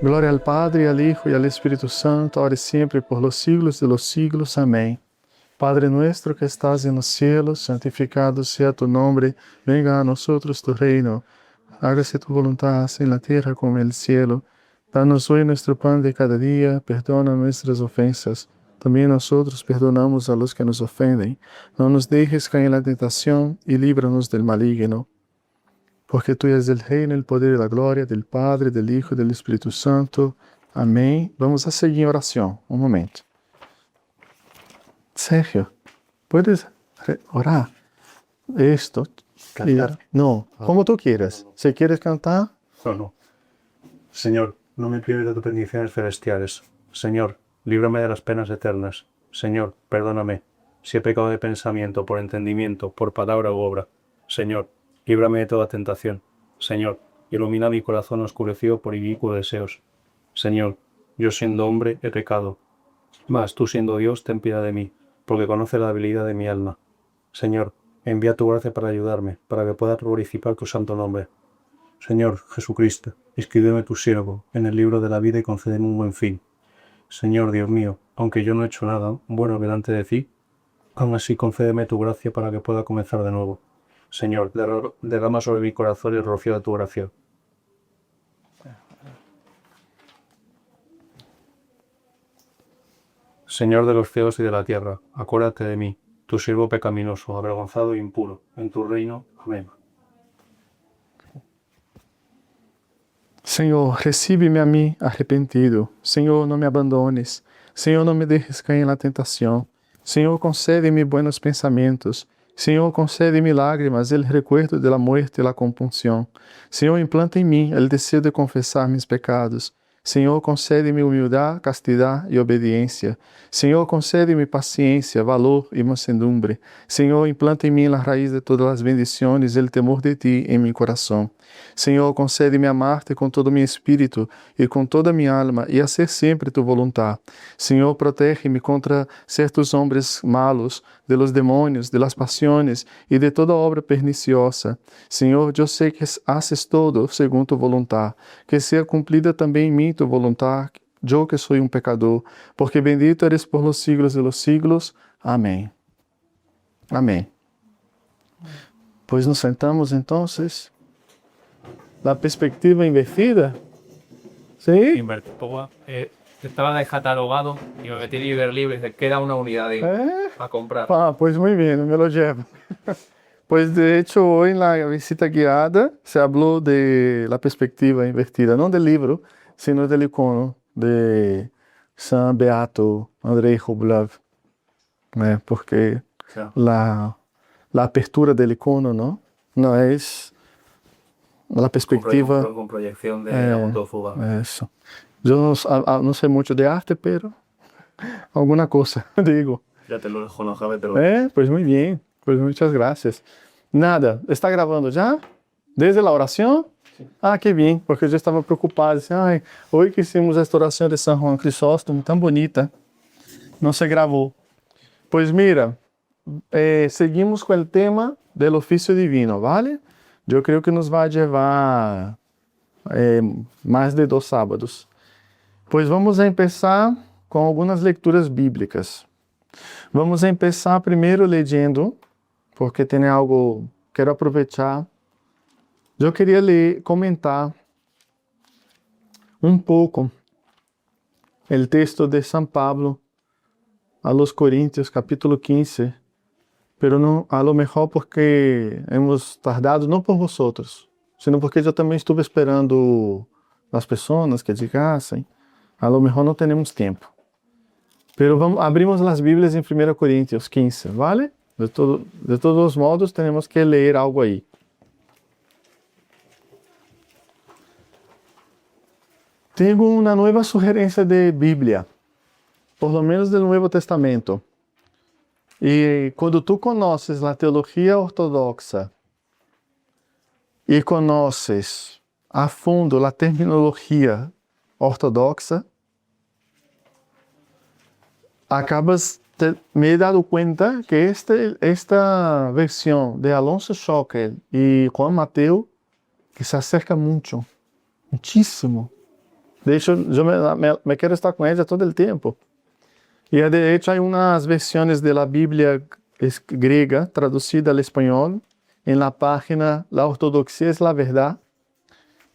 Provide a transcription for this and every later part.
Gloria al Padre, al Hijo y al Espíritu Santo, ahora y siempre, por los siglos de los siglos. Amén. Padre nuestro que estás en los cielos, santificado sea tu nombre, venga a nosotros tu reino. Hágase tu voluntad, así en la tierra como en el cielo. Danos hoy nuestro pan de cada día, perdona nuestras ofensas. También nosotros perdonamos a los que nos ofenden. No nos dejes caer en la tentación y líbranos del maligno. Porque tuyo es el reino, el poder y la gloria del Padre, del Hijo y del Espíritu Santo. Amén. Vamos a seguir en oración. Un momento. Sergio, ¿puedes orar esto? ¿Cantar? No, como tú quieras. Si quieres cantar. No. Señor, no me prives de tus bendiciones celestiales. Señor, líbrame de las penas eternas. Señor, perdóname si he pecado de pensamiento, por entendimiento, por palabra u obra. Señor, líbrame de toda tentación. Señor, ilumina mi corazón oscurecido por inicuos deseos. Señor, yo siendo hombre he pecado. Mas tú siendo Dios, ten piedad de mí, porque conoces la debilidad de mi alma. Señor, envía tu gracia para ayudarme, para que pueda glorificar tu santo nombre. Señor Jesucristo, escríbeme tu siervo en el libro de la vida y concédeme un buen fin. Señor Dios mío, aunque yo no he hecho nada bueno delante de ti, aún así concédeme tu gracia para que pueda comenzar de nuevo. Señor, derrama sobre mi corazón el rocío de tu gracia. Señor de los cielos y de la tierra, acuérdate de mí, tu siervo pecaminoso, avergonzado e impuro, en tu reino. Amén. Senhor, recibe-me a mim arrependido. Senhor, não me abandones. Senhor, não me deixes cair na tentação. Senhor, concede-me buenos pensamentos. Senhor, concede-me lágrimas, el recuerdo de la muerte e la compunção. Senhor, implanta em mim el desejo de confessar mis pecados. Senhor, concede-me humildade, castidade e obediência. Senhor, concede-me paciência, valor e mansedumbre. Senhor, implanta em mim a raiz de todas as bendições e o temor de ti em meu coração. Senhor, concede-me amar-te com todo o meu espírito e com toda a minha alma e fazer sempre tu vontade. Senhor, protege-me contra certos homens malos, de los demônios, de las pasiones e de toda obra perniciosa. Senhor, eu sei que haces todo segundo tu vontade, que seja cumprida também em mim tu vontade, eu que sou um pecador, porque bendito eres por los siglos de los siglos. Amém. Amém. Pois nos sentamos então. La perspectiva invertida. ¿Sí? Estaba descatalogado y me metí en Libre, queda una unidad a comprar. Pues muy bien, me lo llevo. Pues de hecho hoy en la visita guiada se habló de la perspectiva invertida, no del libro, sino del icono de San Beato Andrei Rublev, porque la apertura del icono no es la perspectiva. Con proyección de autofuga. Eso. Yo no sé mucho de arte, pero alguna cosa, digo. Ya te lo dejo, no sabes, te lo Pues muy bien, pues muchas gracias. Nada, ¿está grabando ya? ¿Desde la oración? Sí. Ah, qué bien, porque yo estaba preocupado. Decía, ay, hoy que hicimos esta oración de San Juan Crisóstomo, tan bonita, no se grabó. Pues mira, seguimos con el tema del oficio divino, ¿vale? Yo creo que nos va a llevar más de 2 sábados. Pues vamos a empezar com algumas leituras bíblicas. Vamos a empezar primeiro lendo, porque tem algo, quero aproveitar. Eu queria comentar um pouco o texto de São Pablo a los Coríntios, capítulo 15, pero não, a lo mejor porque hemos tardado, não por vosotros, sino porque eu também estive esperando as pessoas que llegassem. A lo mejor não temos tempo. Pero abrimos as Bíblias em 1 Coríntios 15, ¿vale? De todos os modos, temos que ler algo aí. Tenho uma nova sugerência de Bíblia, por lo menos do Novo Testamento. E quando tu conheces a teologia ortodoxa e conheces a fundo a terminologia ortodoxa, me he dado cuenta que esta versión de Alonso Schockel y Juan Mateo, que se acerca muchísimo De hecho, yo me quiero estar con ella todo el tiempo. Y de hecho hay unas versiones de la Biblia griega traducida al español en la página La Ortodoxia es la Verdad.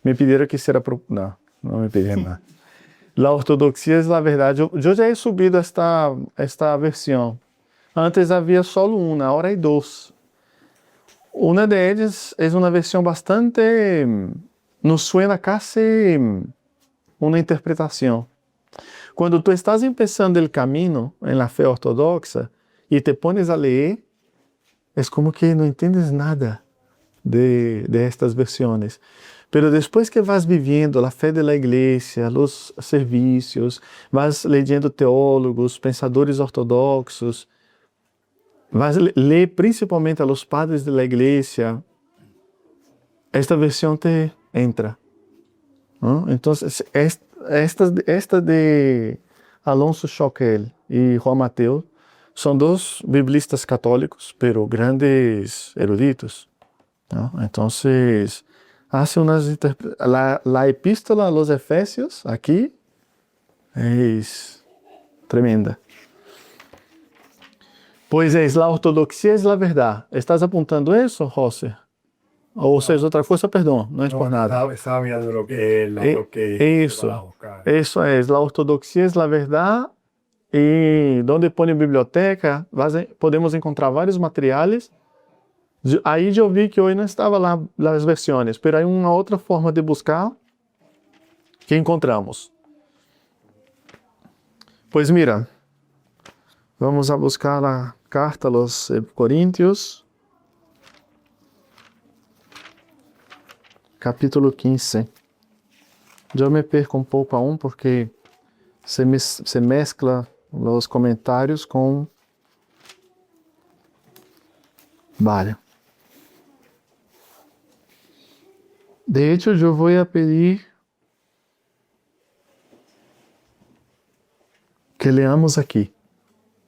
Me pidieron que hiciera... No me pidieron nada. La Ortodoxia es la Verdad. Yo ya he subido esta versión. Antes había solo una, ahora hay dos. Una de ellas es una versión bastante... nos suena casi una interpretación. Cuando tú estás empezando el camino en la fe ortodoxa y te pones a leer, es como que no entiendes nada de estas versiones. Pero después que vas viviendo la fe de la iglesia, los servicios, vas leyendo teólogos, pensadores ortodoxos, vas a leer principalmente a los padres de la iglesia, esta versión te entra, ¿no? Entonces, esta de Alonso Schockel y Juan Mateo son dos biblistas católicos, pero grandes eruditos, ¿no? Entonces, hace la epístola a los Efesios aquí es tremenda. Pues es, la ortodoxia es la verdad. ¿Estás apuntando eso, José? O sea, es otra cosa, perdón, no es por nada. Estaba mirando lo que Eso es, la ortodoxia es la verdad. Y donde pone biblioteca, podemos encontrar vários materiais. Aí eu vi que hoje não estava lá as versões, mas há uma outra forma de buscar que encontramos. Pois mira, vamos a buscar a carta a los Coríntios, capítulo 15. Eu me perco um pouco a porque se mescla os comentários com... Vale. De hecho, eu vou pedir que leamos aqui,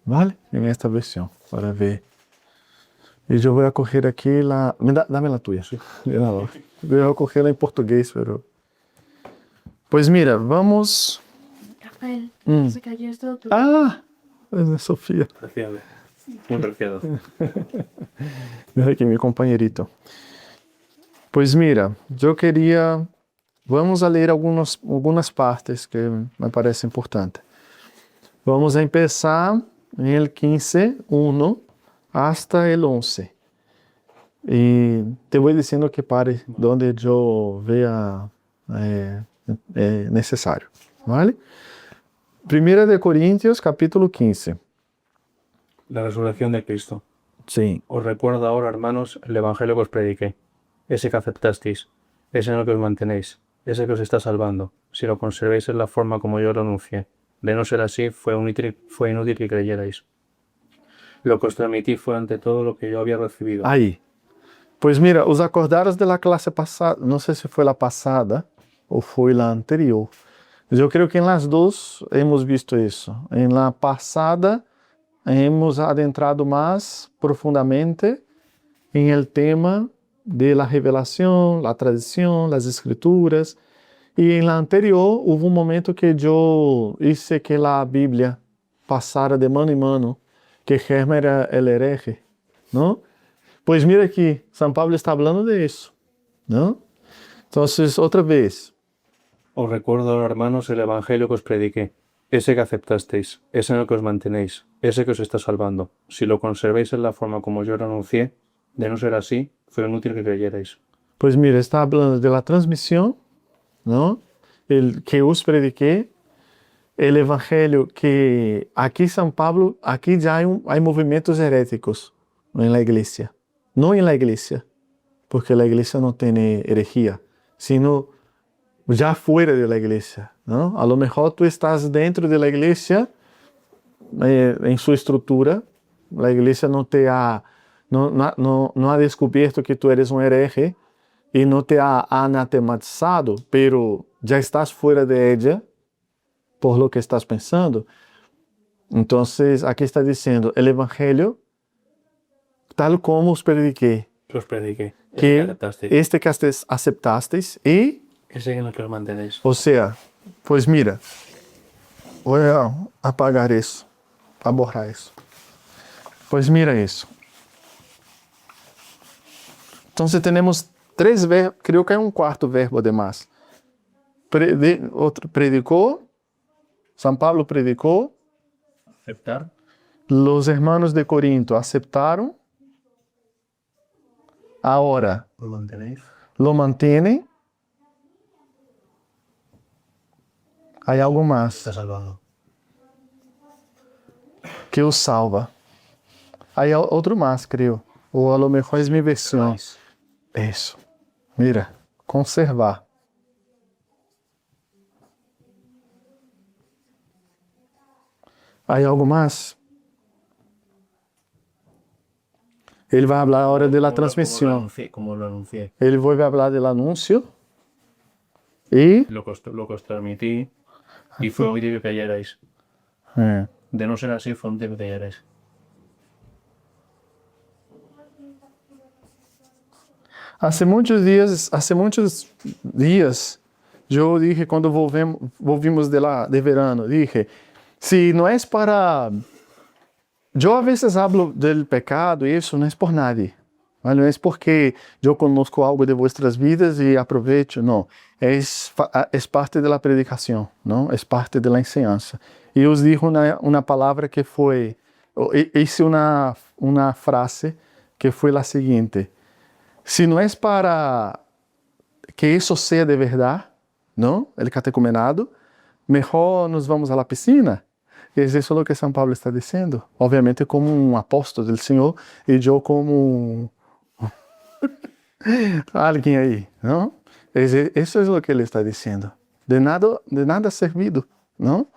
¿vale? En esta versión, para ver. E eu vou correr aqui la... Dame la tuya. Sí. Eu vou correr en portugués, pero... Pues mira, vamos... Rafael, se cayó esto. Ah, es Sofía. Preciado. Muy preciado. Mira aqui, mi compañerito. Pues mira, eu queria... Vamos a ler algumas partes que me parecem importantes. Vamos a empezar en el 15:1 hasta el 11. Y te voy diciendo que pare donde yo vea necesario, ¿vale? Primera de Corintios, capítulo 15. La resurrección de Cristo. Sí. Os recuerdo ahora, hermanos, el evangelio que os prediqué, ese que aceptasteis, ese en el que os mantenéis, ese que os está salvando, si lo conservéis en la forma como yo lo anuncié. De no ser así, fue inútil que creyerais. Lo que os transmití fue ante todo lo que yo había recibido. Aí. Pois mira, os acordados da classe passada, não sei se foi a passada ou foi a anterior. Eu creio que em las duas hemos visto isso. Em la passada, hemos adentrado mais profundamente em el tema de la revelación, la tradición, las escrituras. Y en la anterior hubo un momento que yo hice que la Biblia pasara de mano en mano, que Germa era el hereje, ¿no? Pues mira aquí, San Pablo está hablando de eso, ¿no? Entonces, otra vez. Os recuerdo ahora, hermanos, el evangelio que os prediqué, ese que aceptasteis, ese en el que os mantenéis, ese que os está salvando. Si lo conservéis en la forma como yo lo anuncié, de no ser así, fue inútil que creyerais. Pues mira, está hablando de la transmisión, ¿no? El que os prediqué, el evangelio que aquí San Pablo, aquí ya hay movimientos heréticos en la iglesia. No en la iglesia, porque la iglesia no tiene herejía, sino ya fuera de la iglesia, ¿no? A lo mejor tú estás dentro de la iglesia, en su estructura, la iglesia no ha descubierto que tú eres un hereje y no te ha anatematizado, pero ya estás fuera de ella por lo que estás pensando. Entonces, aquí está diciendo, el evangelio, tal como os prediqué, Que que este que aceptasteis y, ese en el que os mantenéis. o sea, Pues mira, voy a apagar eso, a borrar eso. Pues mira eso. Entonces tenemos 3 verbos, creo que hay un cuarto verbo además. Predicó, San Pablo predicó, Aceptar. los hermanos de Corinto aceptaron, ahora Lo mantenéis. lo mantienen. Hay algo más Está salvado. que os salva. Hay otro más, creo. O a lo mejor es mi versión. Eso. Mira, conservar. Hay algo más. Ele vai falar ahora de la transmisión. Como lo anuncié. Ele vai falar del anuncio. Y Lo que os transmití y fue muy tibio que hallarais. De no ser así, fue un tibio que hallarais. hace muchos días, yo dije cuando volvimos de verano, dije, si no es para... Yo a veces hablo del pecado y eso no es por nadie. ¿Vale? No es porque yo conozco algo de vuestras vidas y aprovecho, no. Es parte de la predicación, ¿no? Es parte de la enseñanza. Y os dijo una palabra que fue, hice una frase que fue la siguiente. Si no es para que eso sea de verdad, ¿no? El catecumenado, mejor nos vamos a la piscina. Es eso lo que San Pablo está diciendo. Obviamente como un apóstol del Señor y yo como alguien ahí, ¿no? Eso es lo que él está diciendo. De nada ha servido, ¿no?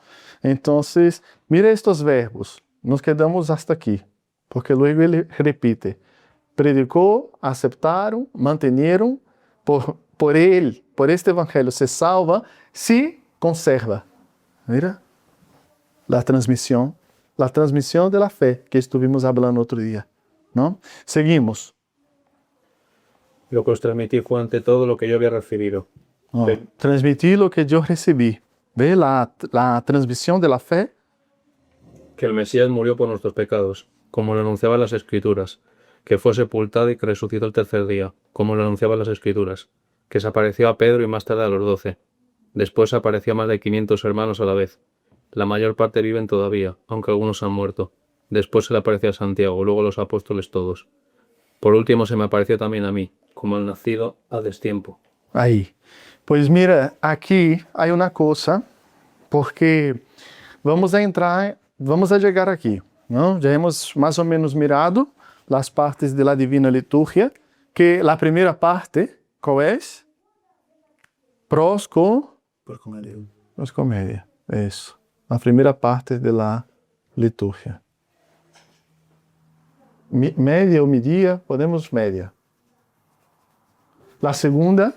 Entonces, mira estos verbos. Nos quedamos hasta aquí, porque luego él repite. Predicó, aceptaron, mantenieron, por él, por este evangelio se salva, se conserva. Mira. La transmisión de la fe que estuvimos hablando otro día, ¿no? Seguimos. Lo que os transmití fue ante todo lo que yo había recibido. Transmití lo que yo recibí. ¿Ve la transmisión de la fe? Que el Mesías murió por nuestros pecados, como lo anunciaban las Escrituras, que fue sepultado y que resucitó el tercer día, como lo anunciaban las Escrituras, que se apareció a Pedro y más tarde a los 12. Después apareció a más de 500 hermanos a la vez. La mayor parte viven todavía, aunque algunos han muerto. Después se le apareció a Santiago, luego a los apóstoles todos. Por último se me apareció también a mí, como el nacido a destiempo. Ahí. Pues mira, aquí hay una cosa, porque vamos a llegar aquí, ¿no? Ya hemos más o menos mirado las partes de la Divina Liturgia, que la primera parte, ¿cuál es? Proscomedia. Eso. La primera parte de la liturgia. Media o media, podemos media. La segunda,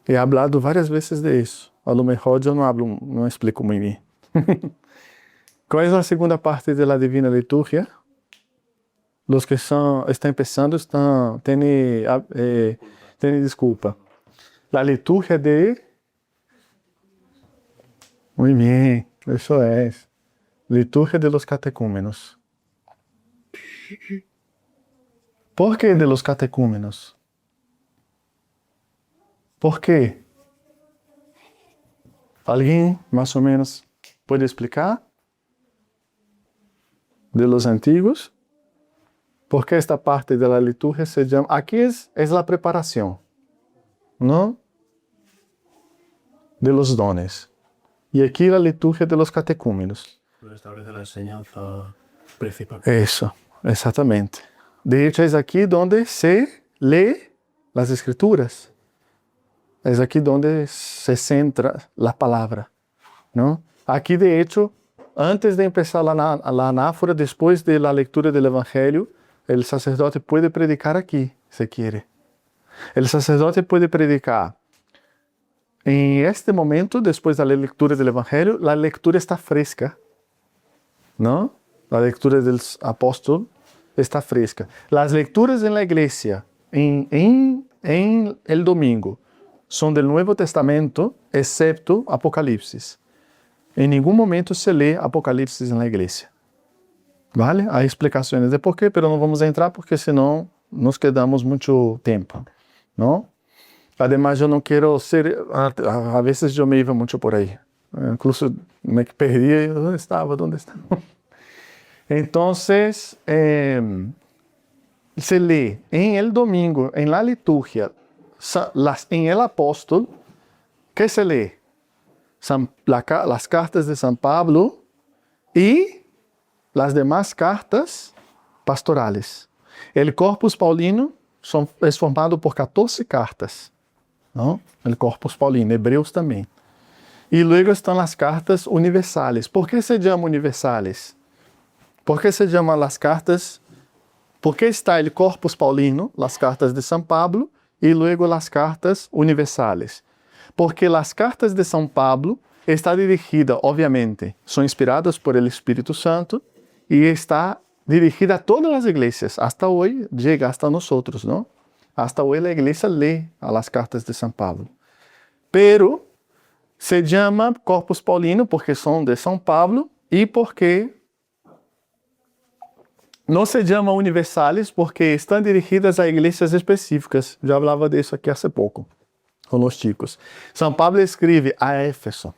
he hablado varias veces de eso. A lo mejor yo no explico muy bien. ¿Cuál es la segunda parte de la Divina Liturgia? Los que están empezando tienen disculpa. La liturgia de... Muy bien, eso es. Liturgia de los catecúmenos. ¿Por qué de los catecúmenos? ¿Por qué? ¿Alguien más o menos puede explicar? De los antiguos. ¿Por qué esta parte de la liturgia se llama? Aquí es la preparación, ¿no? De los dones. Y aquí la liturgia de los catecúmenos. Establece la enseñanza principal. Eso, exactamente. De hecho, es aquí donde se lee las escrituras. Es aquí donde se centra la palabra, ¿no? Aquí, de hecho, antes de empezar la anáfora, después de la lectura del Evangelio, el sacerdote puede predicar aquí, si quiere. El sacerdote puede predicar. En este momento, después de la lectura del Evangelio, la lectura está fresca, ¿no? La lectura del apóstol está fresca. Las lecturas en la iglesia, en el domingo, son del Nuevo Testamento, excepto Apocalipsis. En ningún momento se lee Apocalipsis en la iglesia. ¿Vale? Hay explicaciones de por qué, pero no vamos a entrar porque senão nos quedamos mucho tiempo, ¿no? Además, yo no quiero ser... A veces yo me iba mucho por ahí. Incluso me perdí. ¿Dónde estaba? Entonces, se lee en el domingo, en la liturgia, en el apóstol, ¿qué se lee? Las cartas de San Pablo y las demás cartas pastorales. El Corpus Paulino es formado por 14 cartas, ¿no? El Corpus Paulino, Hebreos también. Y luego están las cartas universales. ¿Por qué se llaman universales? ¿Por qué se llaman las cartas? ¿Por qué está el Corpus Paulino, las cartas de San Pablo, y luego las cartas universales? Porque las cartas de San Pablo están dirigidas, obviamente, son inspiradas por el Espíritu Santo y está dirigida a todas las iglesias. Hasta hoy llega hasta nosotros, ¿no? Hasta hoy la iglesia lee a las cartas de San Pablo. Pero se llama Corpus Paulino porque son de San Pablo y porque no se llama universales porque están dirigidas a iglesias específicas. Ya hablaba de eso aquí hace poco con los chicos. San Pablo escribe a Éfeso,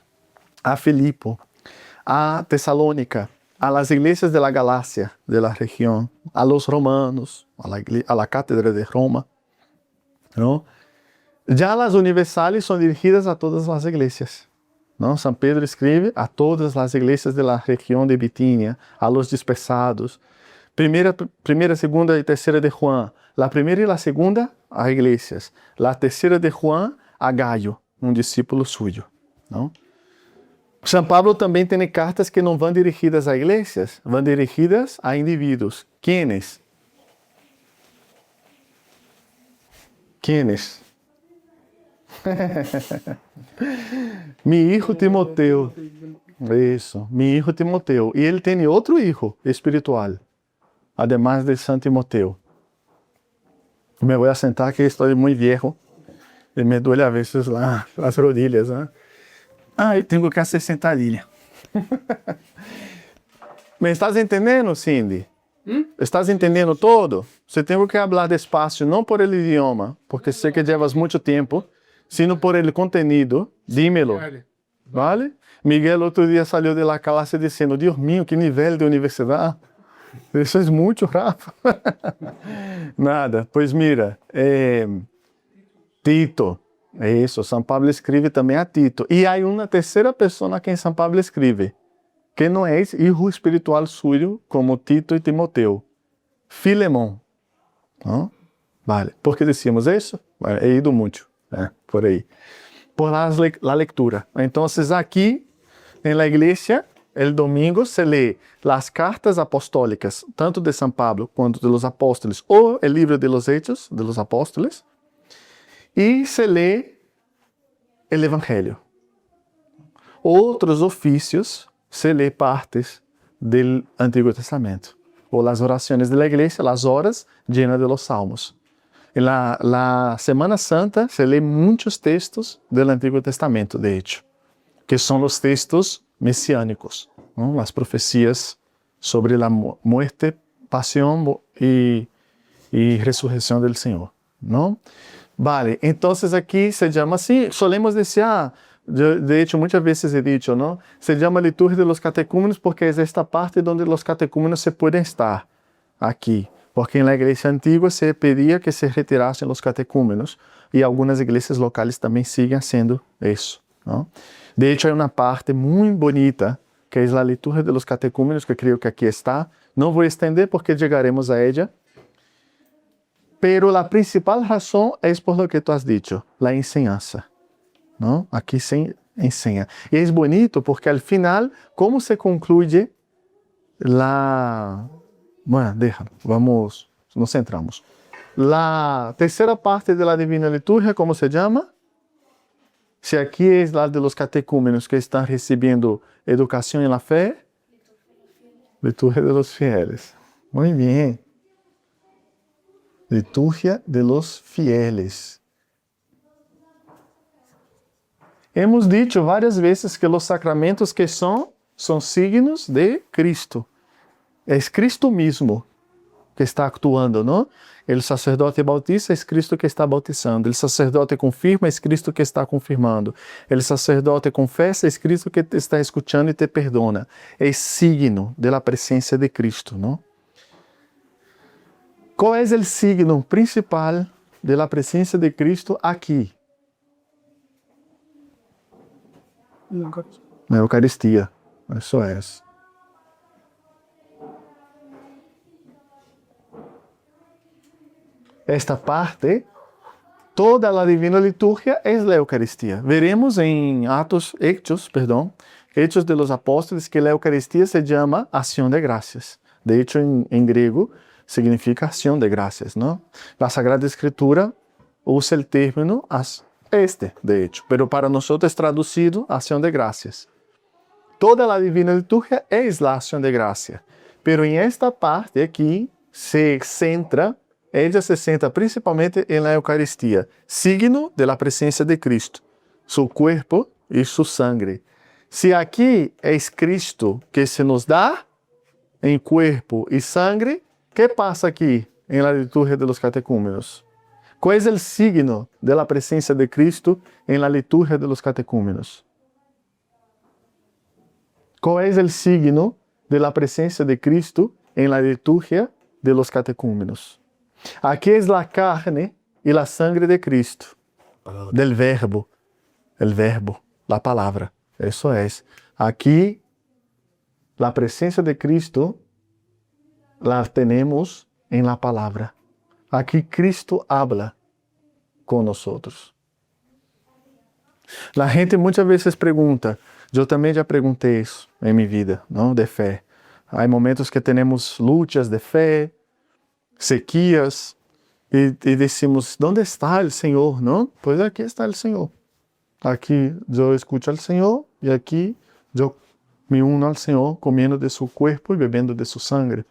a Filipo, a Tesalónica, a las iglesias de la Galacia, de la región, a los romanos, a la cátedra de Roma, ¿no? Ya las universales son dirigidas a todas las iglesias, ¿no? San Pedro escribe a todas las iglesias de la región de Bitinia, a los dispersados. Primera, segunda y tercera de Juan. La primera y la segunda a iglesias. La tercera de Juan a Gayo, un discípulo suyo, ¿no? San Pablo também tem cartas que não vão dirigidas a iglesias, vão dirigidas a indivíduos. ¿Quiénes? ¿Quiénes? Mi hijo Timoteo. Isso, mi hijo Timoteo. E ele tem outro hijo espiritual, además de San Timoteo. Me voy a sentar que estoy muy viejo y me duele a veces las rodillas, ¿eh? Ai, tenho que hacer sentadilha. ¿Me estás entendendo, Cindy? ¿Estás entendendo todo? Você tem que falar despacio, não por el idioma, porque sei que llevas muito tempo, sino por el contenido. Dímelo. ¿Vale? Miguel outro dia saiu de la clase dizendo, Dios mío, que nível de universidade. Isso é muito, Rafa. Nada. Pois mira, Tito. Isso, São Pablo escreve também a Tito. E há uma terceira pessoa a quem São Pablo escreve, que não é hijo espiritual suyo como Tito e Timoteo. Filemón. ¿No? Vale. ¿Por qué decimos eso? Bueno, he ido mucho, por ahí. Por la lectura. Entonces aquí, en la iglesia, el domingo se lee las cartas apostólicas, tanto de San Pablo quanto de los apóstoles, o el libro de los Hechos de los Apóstoles, y se lee el Evangelio. Otros oficios se lee partes del Antiguo Testamento, o las oraciones de la iglesia, las horas llenas de los salmos. En la Semana Santa se lee muchos textos del Antiguo Testamento, de hecho, que son los textos mesiánicos, ¿no? Las profecías sobre la muerte, pasión y resurrección del Señor, ¿no? Vale, entonces aquí se llama así, solemos decir, de hecho muchas veces he dicho, ¿no? Se llama liturgia de los catecúmenos porque es esta parte donde los catecúmenos se pueden estar aquí, porque en la iglesia antigua se pedía que se retirasen los catecúmenos y algunas iglesias locales también siguen haciendo eso, ¿no? De hecho hay una parte muy bonita que es la liturgia de los catecúmenos que creo que aquí está, no voy a extender porque llegaremos a ella. Pero la principal razón es por lo que tú has dicho, la enseñanza, ¿no? Aquí se enseña. Y es bonito porque al final, ¿cómo se concluye la... Bueno, déjalo, vamos, nos centramos. La tercera parte de la Divina Liturgia, ¿cómo se llama? Si aquí es la de los catecúmenos que están recibiendo educación en la fe, Liturgia de los Fieles. Muy bien. Liturgia de los Fieles. Hemos dicho varias veces que los sacramentos que son signos de Cristo. Es Cristo mismo que está actuando, ¿no? El sacerdote bautiza, es Cristo que está bautizando. El sacerdote confirma, es Cristo que está confirmando. El sacerdote confesa, es Cristo que te está escuchando y te perdona. Es signo de la presencia de Cristo, ¿no? ¿Cuál es el signo principal de la presencia de Cristo aquí? La Eucaristía. Eso es. Esta parte, toda la divina liturgia es la Eucaristía. Veremos en Hechos de los Apóstoles, que la Eucaristía se llama acción de gracias. De hecho, en griego significa acción de gracias, ¿no? La Sagrada Escritura usa el término de hecho, pero para nosotros es traducido acción de gracias. Toda la divina liturgia es la acción de gracia, pero en esta parte aquí ella se centra principalmente en la Eucaristía, signo de la presencia de Cristo, su cuerpo y su sangre. Si aquí es Cristo que se nos da en cuerpo y sangre, ¿qué pasa aquí en la liturgia de los catecúmenos? ¿Cuál es el signo de la presencia de Cristo en la liturgia de los catecúmenos? ¿Cuál es el signo de la presencia de Cristo en la liturgia de los catecúmenos? Aquí es la carne y la sangre de Cristo, del verbo, el verbo, la palabra, eso es. Aquí la presencia de Cristo la tenemos en la palabra. Aquí Cristo habla con nosotros. La gente muchas veces pregunta, yo también ya pregunté eso en mi vida, ¿no? De fe. Hay momentos que tenemos luchas de fe, sequías, y decimos, ¿dónde está el Señor? ¿No? Pues aquí está el Señor. Aquí yo escucho al Señor y aquí yo me uno al Señor comiendo de su cuerpo y bebiendo de su sangre.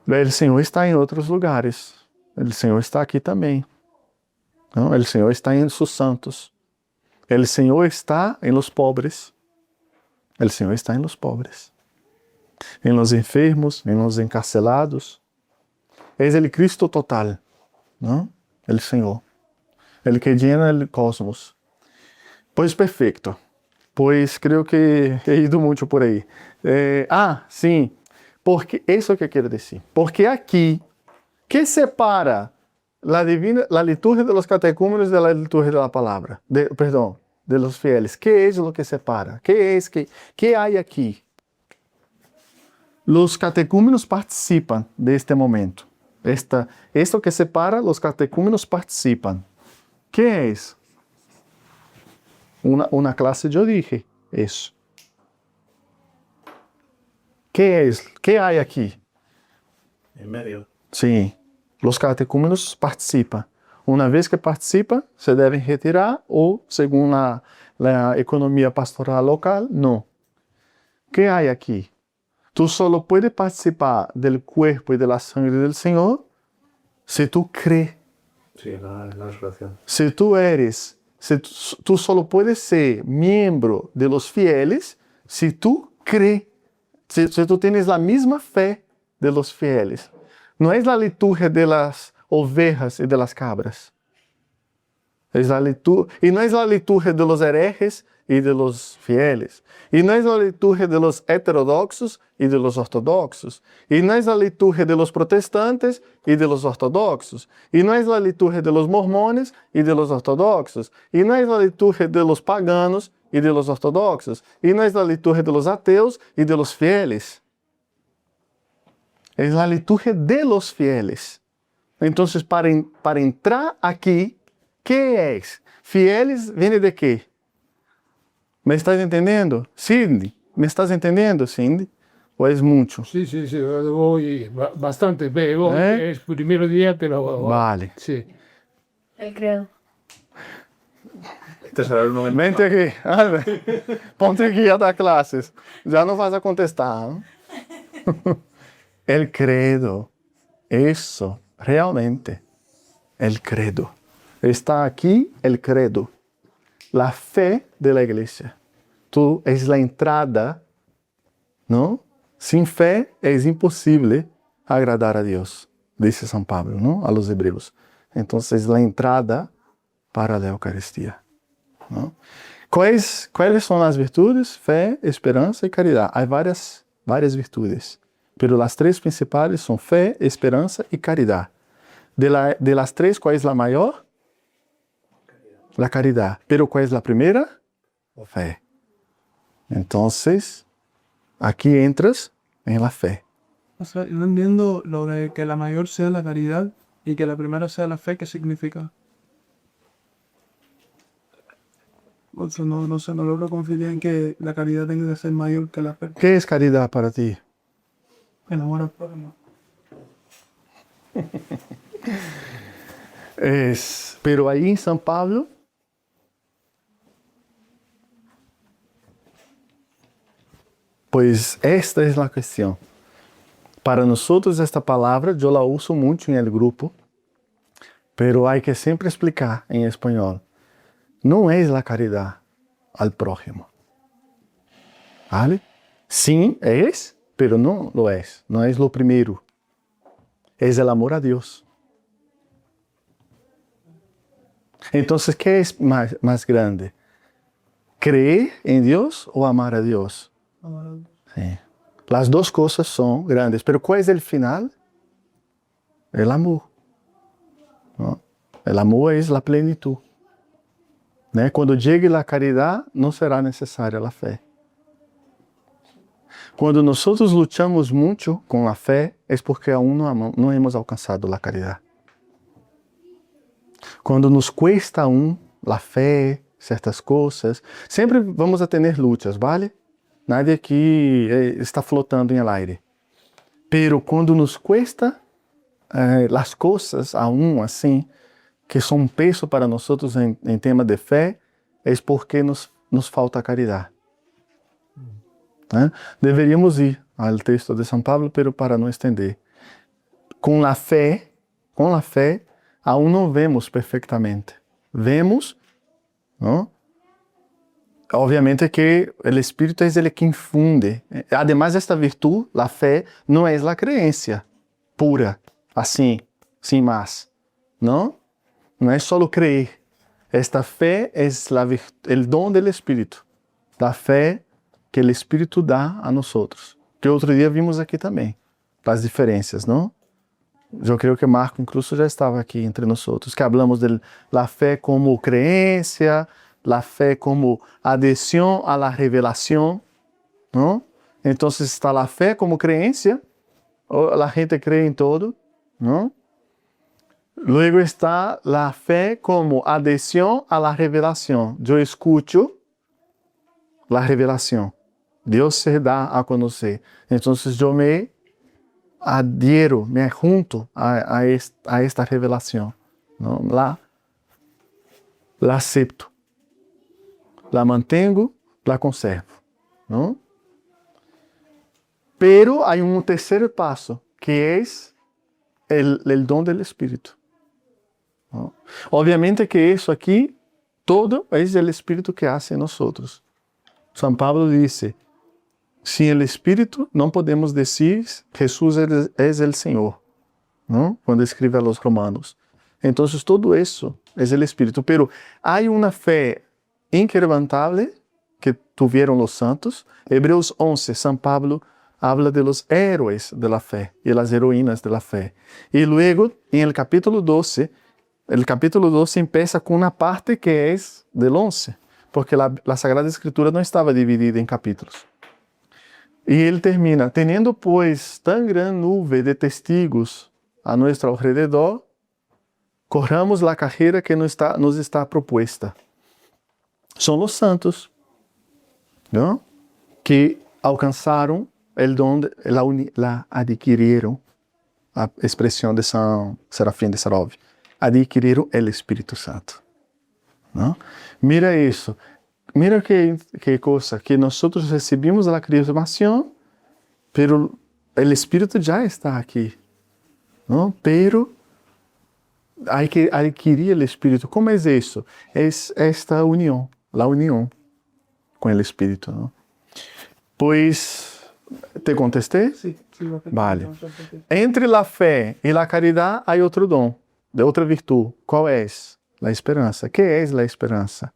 El Señor está en otros lugares. El Señor está aquí también, ¿no? El Señor está en sus santos. El Señor está en los pobres. El Señor está en los pobres. En los enfermos, en los encarcelados. Es el Cristo total, ¿no? El Señor. El que llena el cosmos. Pues perfecto. Pues creo que he ido mucho por ahí. Sí. Porque eso que quiero decir. Porque aquí, ¿qué separa la liturgia de los catecúmenos de la liturgia de la palabra? De los fieles. ¿Qué es lo que separa? ¿Qué hay aquí? Los catecúmenos participan de este momento. Esto que separa, los catecúmenos participan. ¿Qué es? Una clase yo dije eso. ¿Qué es? ¿Qué hay aquí? En medio. Sí, los catecúmenos participan. Una vez que participan, se deben retirar o, según la economía pastoral local, no. ¿Qué hay aquí? Tú solo puedes participar del cuerpo y de la sangre del Señor si tú crees. Sí, la oración. Tú solo puedes ser miembro de los fieles si tú crees, si tú tienes la misma fe de los fieles. No es la liturgia de las ovejas y de las cabras. Y no es la liturgia de los herejes y de los fieles. Y no es la liturgia de los heterodoxos y de los ortodoxos. Y no es la liturgia de los protestantes y de los ortodoxos. Y no es la liturgia de los mormones y de los ortodoxos. Y no es la liturgia de los paganos y de los ortodoxos. Y no es la liturgia de los ateos y de los fieles. Es la liturgia de los fieles. Entonces, para entrar aquí, ¿qué es? Fieles viene de qué? ¿Me estás entendiendo? Cindy, ¿me estás entendiendo, Cindy? ¿O es mucho? Sí, voy bastante. Veo, es primero día, pero... Vale. Sí. El credo. Este será el momento. Vente aquí, Albert. Ponte aquí a dar clases. Ya no vas a contestar, ¿no? El credo. Eso, realmente. El credo. Está aquí el credo. la fe de la iglesia. Tú es la entrada, ¿no? Sin fe es imposible agradar a Dios, dice San Pablo, ¿no? A los hebreos. Entonces, la entrada para la Eucaristía, ¿no? ¿Cuáles son las virtudes? Fe, esperanza y caridad. Hay varias virtudes, pero las tres principales son fe, esperanza y caridad. De las tres, ¿cuál es la mayor? La caridad. ¿Pero cuál es la primera? La fe. Entonces, aquí entras en la fe. O sea, no entiendo lo de que la mayor sea la caridad y que la primera sea la fe, ¿qué significa? O sea, no sé, no logro confiar en que la caridad tenga que ser mayor que la fe. ¿Qué es caridad para ti? El amor al prójimo. Pero ahí en San Pablo, pues esta es la cuestión. Para nosotros esta palabra yo la uso mucho en el grupo, pero hay que siempre explicar en español. No es la caridad al prójimo. ¿Vale? Sí es, pero no lo es. No es lo primero. Es el amor a Dios. Entonces, ¿qué es más grande? ¿Creer en Dios o amar a Dios? Sí. Las dos cosas son grandes, pero ¿cuál es el final? El amor, ¿no? El amor es la plenitud, ¿no? Cuando llegue la caridad, no será necesaria la fe. Cuando nosotros luchamos mucho con la fe, es porque aún no hemos alcanzado la caridad. Cuando nos cuesta aún la fe, ciertas cosas, siempre vamos a tener luchas, ¿vale? Nadie aqui está flotando em el aire. Pero quando nos cuesta as coisas aún assim, que são peso para nós em tema de fé, é porque nos falta caridade. Deveríamos ir ao texto de São Pablo, pero para não estender. Com a fé, aún não vemos perfeitamente. Vemos, não? Obviamente que o Espírito é ele que infunde. Además, esta virtude, a fé, não é a crença pura, assim, sem mais. Não? Não é só crer. Esta fé é o dom do Espírito. Da fé que o Espírito dá a nós outros. Que outro dia vimos aqui também. As diferenças, não? Eu creio que Marco, incluso, já estava aqui entre nós outros. Que hablamos da fé como crença, la fe como adhesión a la revelación, ¿no? Entonces está la fe como creencia, la gente cree en todo, ¿no? Luego está la fe como adhesión a la revelación. Yo escucho la revelación. Dios se da a conocer. Entonces yo me adhiero, me adjunto a esta revelación, ¿no? La acepto. La mantengo, la conservo, ¿no? Pero hay un tercer paso, que es el don del Espíritu, ¿no? Obviamente que eso aquí, todo es el Espíritu que hace en nosotros. San Pablo dice, sin el Espíritu no podemos decir Jesús es el Señor, ¿no? Cuando escribe a los romanos. Entonces todo eso es el Espíritu, pero hay una fe inquebrantable que tuvieron los santos. Hebreos 11, San Pablo habla de los héroes de la fe y las heroínas de la fe. Y luego, en el capítulo 12 empieza con una parte que es del 11, porque la Sagrada Escritura no estaba dividida en capítulos. Y él termina, teniendo pues tan gran nube de testigos a nuestro alrededor, corramos la carrera que nos está propuesta. Son los santos, ¿no? Que alcanzaron el don, la adquirieron, la expresión de San Serafín de Sarov, adquirieron el Espíritu Santo, ¿no? Mira eso, mira qué cosa, que nosotros recibimos la crismación, pero el Espíritu ya está aquí, ¿no? Pero hay que adquirir el Espíritu. ¿Cómo es eso? Es esta unión. la unión con el Espíritu, ¿no? Pues, ¿te contesté? Sí, Vale. Entre la fe y la caridad hay otro don, de otra virtud. ¿Cuál es? La esperanza. ¿Qué es la esperanza?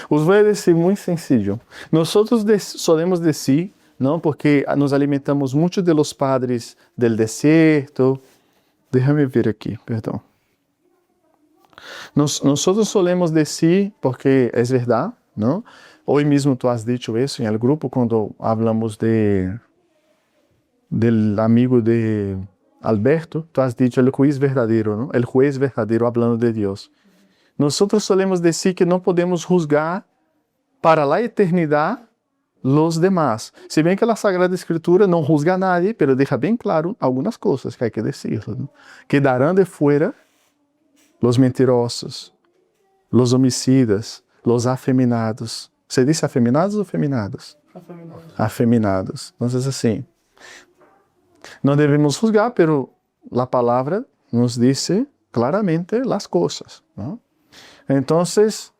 Os voy a decir muy sencillo. Nosotros solemos decir, ¿no? Porque nos alimentamos mucho de los padres del desierto. Déjame ver aquí, perdón. Nosotros solemos decir, porque es verdad, ¿no? Hoy mismo tú has dicho eso en el grupo cuando hablamos del amigo de Alberto, tú has dicho el juez verdadero, ¿no? El juez verdadero hablando de Dios. Nosotros solemos decir que no podemos juzgar para la eternidad los demás. Si bien que la Sagrada Escritura no juzga a nadie, pero deja bien claro algunas cosas que hay que decirlo, ¿no? Quedarán de fuera los mentirosos, los homicidas, los afeminados. ¿Se dice afeminados o feminados? Afeminados. Entonces, así. No debemos juzgar, pero la palabra nos dice claramente las cosas, ¿no? Entonces,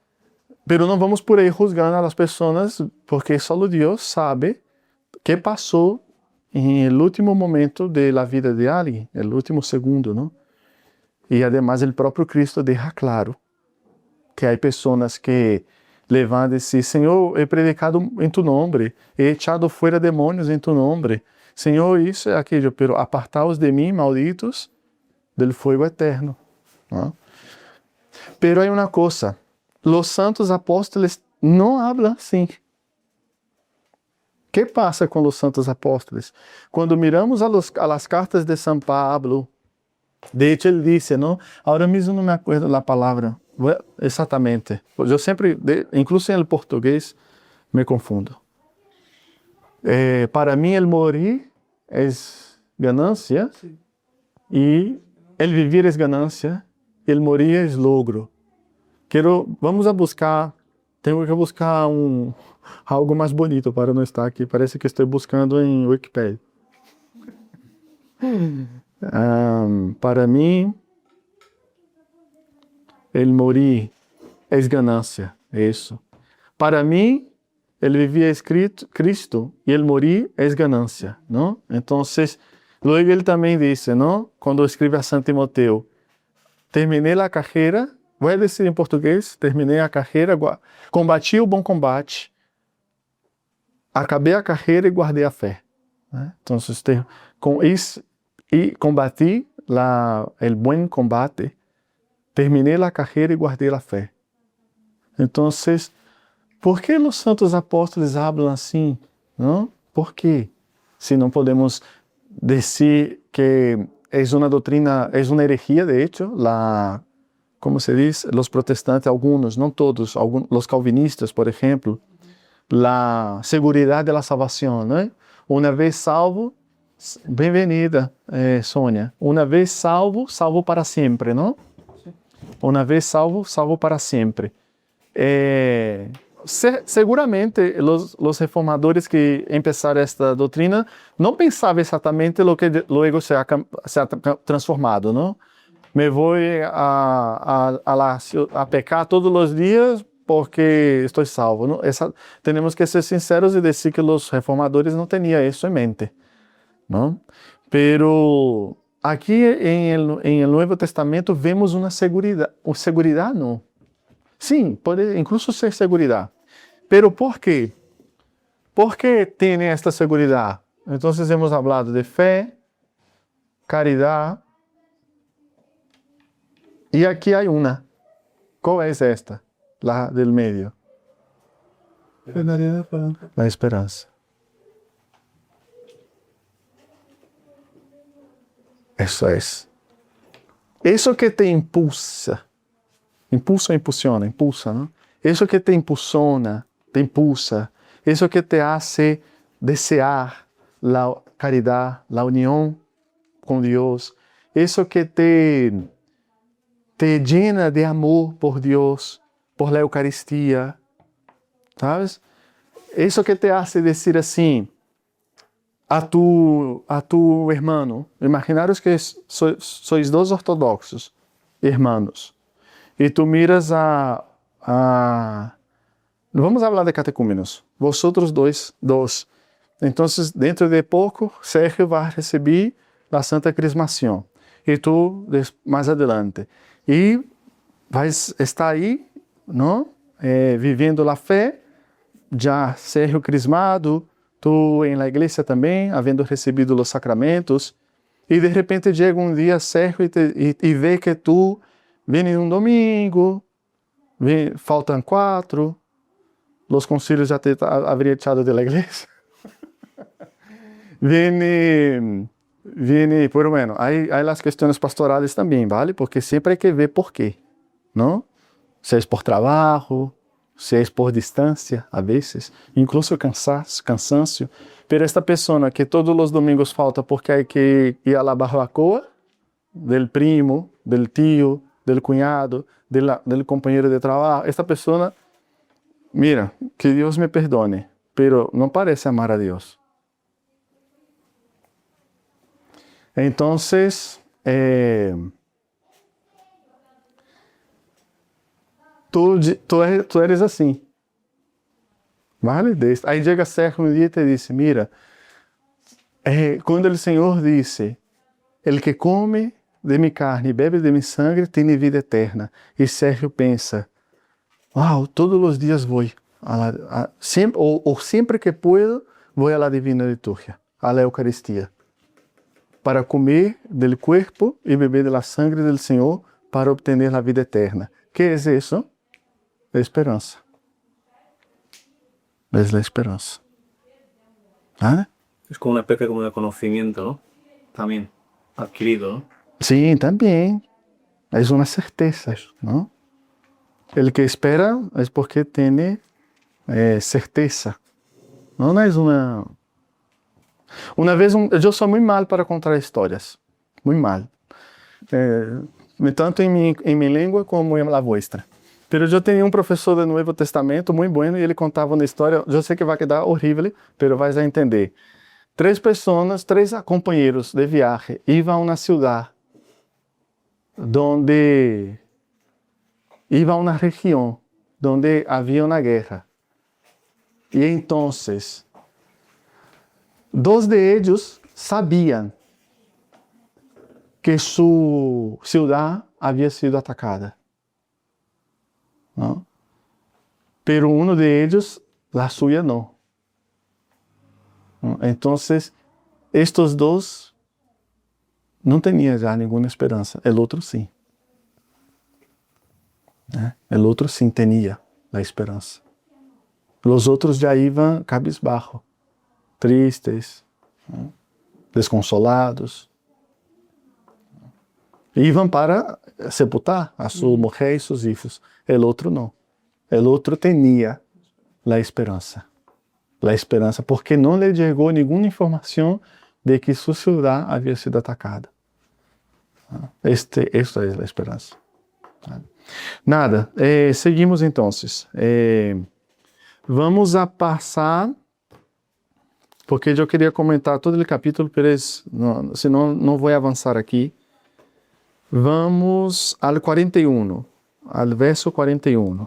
pero no vamos por ahí juzgando a las personas porque solo Dios sabe qué pasó en el último momento de la vida de alguien, el último segundo, ¿no? Y además el propio Cristo deja claro que hay personas que le van a decir, Señor, he predicado en tu nombre, he echado fuera demonios en tu nombre, Señor, isso e aquello, pero apartaos de mí, malditos, del fuego eterno, ¿no? Pero hay una cosa, los santos apóstoles no hablan así. ¿Qué pasa con los santos apóstoles? Cuando miramos a las cartas de San Pablo, de hecho él dice, ¿no? Ahora mismo no me acuerdo la palabra exactamente. Yo siempre, incluso en el portugués, me confundo. Para mí el morir es ganancia y el vivir es ganancia y el morir es logro. Vamos a buscar, tengo que buscar algo más bonito para no estar aquí. Parece que estoy buscando en Wikipedia. Para mí, el morir es ganancia, eso. Para mí, el vivir es Cristo y el morir es ganancia, ¿no? Entonces, luego él también dice, ¿no? Cuando escribe a San Timoteo, terminé la carrera, voy a decir en portugués, terminé a carrera, combati o bom combate, acabei a carreira e guardei a fé. ¿Eh? Entonces, combati el buen combate, terminé la carrera y guardé la fe. Entonces, ¿por qué los santos apóstoles hablan así? ¿No? ¿Por qué? Si no podemos decir que es una doctrina, es una herejía, de hecho, ¿cómo se dice? Los protestantes, algunos, no todos, los calvinistas, por ejemplo, la seguridad de la salvación, ¿no? Una vez salvo, bienvenida, Sonia. Una vez salvo, salvo para siempre, ¿no? Una vez salvo, salvo para siempre. Seguramente los reformadores que empezaron esta doutrina não pensavam exatamente lo que luego se ha transformado, ¿no? Me voy a pecar todos los días porque estoy salvo, ¿no? Tenemos que ser sinceros y decir que los reformadores no tenían eso en mente, ¿no? Pero aquí en el Nuevo Testamento vemos una seguridad, no. Sim, pode incluso ser seguridad. Pero ¿por qué? ¿Por qué tiene esta seguridad? Entonces hemos hablado de fe, caridad, y aquí hay una. ¿Cuál es esta? La del medio. La esperanza. Eso es. Eso que te impulsa. Impulsa o impulsiona? Impulsa, ¿no? Eso que te impulsiona, te impulsa. Eso que te hace desear la caridad, la unión con Dios. Eso que te llena de amor por Dios, por la Eucaristía. ¿Sabes? Eso que te hace decir así a tu hermano. Imaginaros que sois dos ortodoxos, hermanos. y tú miras vamos a hablar de catecúmenos, vosotros dos. Entonces, dentro de pouco, Sérgio vai receber a Santa Crismação, e tu mais adelante. E vais estar aí, não? Vivendo a fé, já Sérgio crismado, tu em la igreja também, havendo recebido os sacramentos, e de repente chega um dia Sérgio e vê que tu vem em um domingo, faltam 4, os concílios já te haveriam echado da igreja. Viene, por menos, hay las cuestiones pastorales también, ¿vale? Porque siempre hay que ver por qué, ¿no? Si es por trabajo, si es por distancia, a veces, incluso cansancio. Pero esta persona que todos los domingos falta porque hay que ir a la barbacoa del primo, del tío, del cuñado, del compañero de trabajo, esta persona, mira, que Dios me perdone, pero no parece amar a Dios. Entonces, tú eres assim, ¿vale? Aí chega Sérgio um dia e te diz, mira, quando o Senhor disse, el que come de mi carne e bebe de mi sangre tiene vida eterna. E Sérgio pensa, wow, todos os dias vou, sempre que puedo, vou à divina liturgia, à Eucaristia, para comer del cuerpo y beber de la sangre del Señor para obtener la vida eterna. ¿Qué es eso? La esperanza. Es la esperanza. ¿Ah? Es como una especie como de conocimiento, ¿no? También adquirido, ¿no? Sí, también. Es una certeza, ¿no? El que espera es porque tiene certeza. No es una... Uma vez, eu sou muito mal para contar histórias, muito mal, tanto em minha língua como em la vuestra. Pero eu tinha um professor do Novo Testamento muito bueno e ele contava uma história, eu sei que vai quedar horrível, pero vais a entender. 3 pessoas, 3 companheiros de viagem iam a uma cidade, iam a uma região onde havia uma guerra. E então 2 de ellos sabían que su ciudad había sido atacada, ¿no? Pero uno de ellos, la suya no. Entonces, estos 2 no tenían ya ninguna esperanza, el otro sí. El otro sí tenía la esperanza. Los otros ya iban cabizbajo, tristes, desconsolados. Iam para sepultar a sua mulher e seus filhos. El outro não. El outro tinha a esperança. A esperança, porque não lhe chegou nenhuma informação de que sua cidade havia sido atacada. Esta é a esperança. Nada, seguimos então. Vamos a passar, porque eu queria comentar todo o capítulo, mas senão não vou avançar aqui. Vamos ao 41, ao verso 41.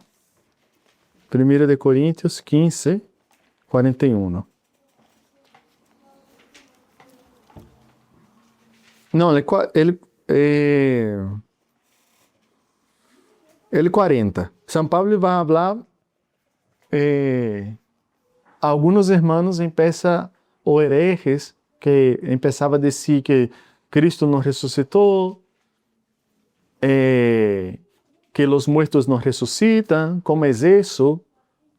1 de Coríntios 15, 41. Não, ele 40. São Paulo vai falar, alguns irmãos começam, ou herejes, que começavam a dizer que Cristo não ressuscitou, que os mortos não ressuscitam, como é isso?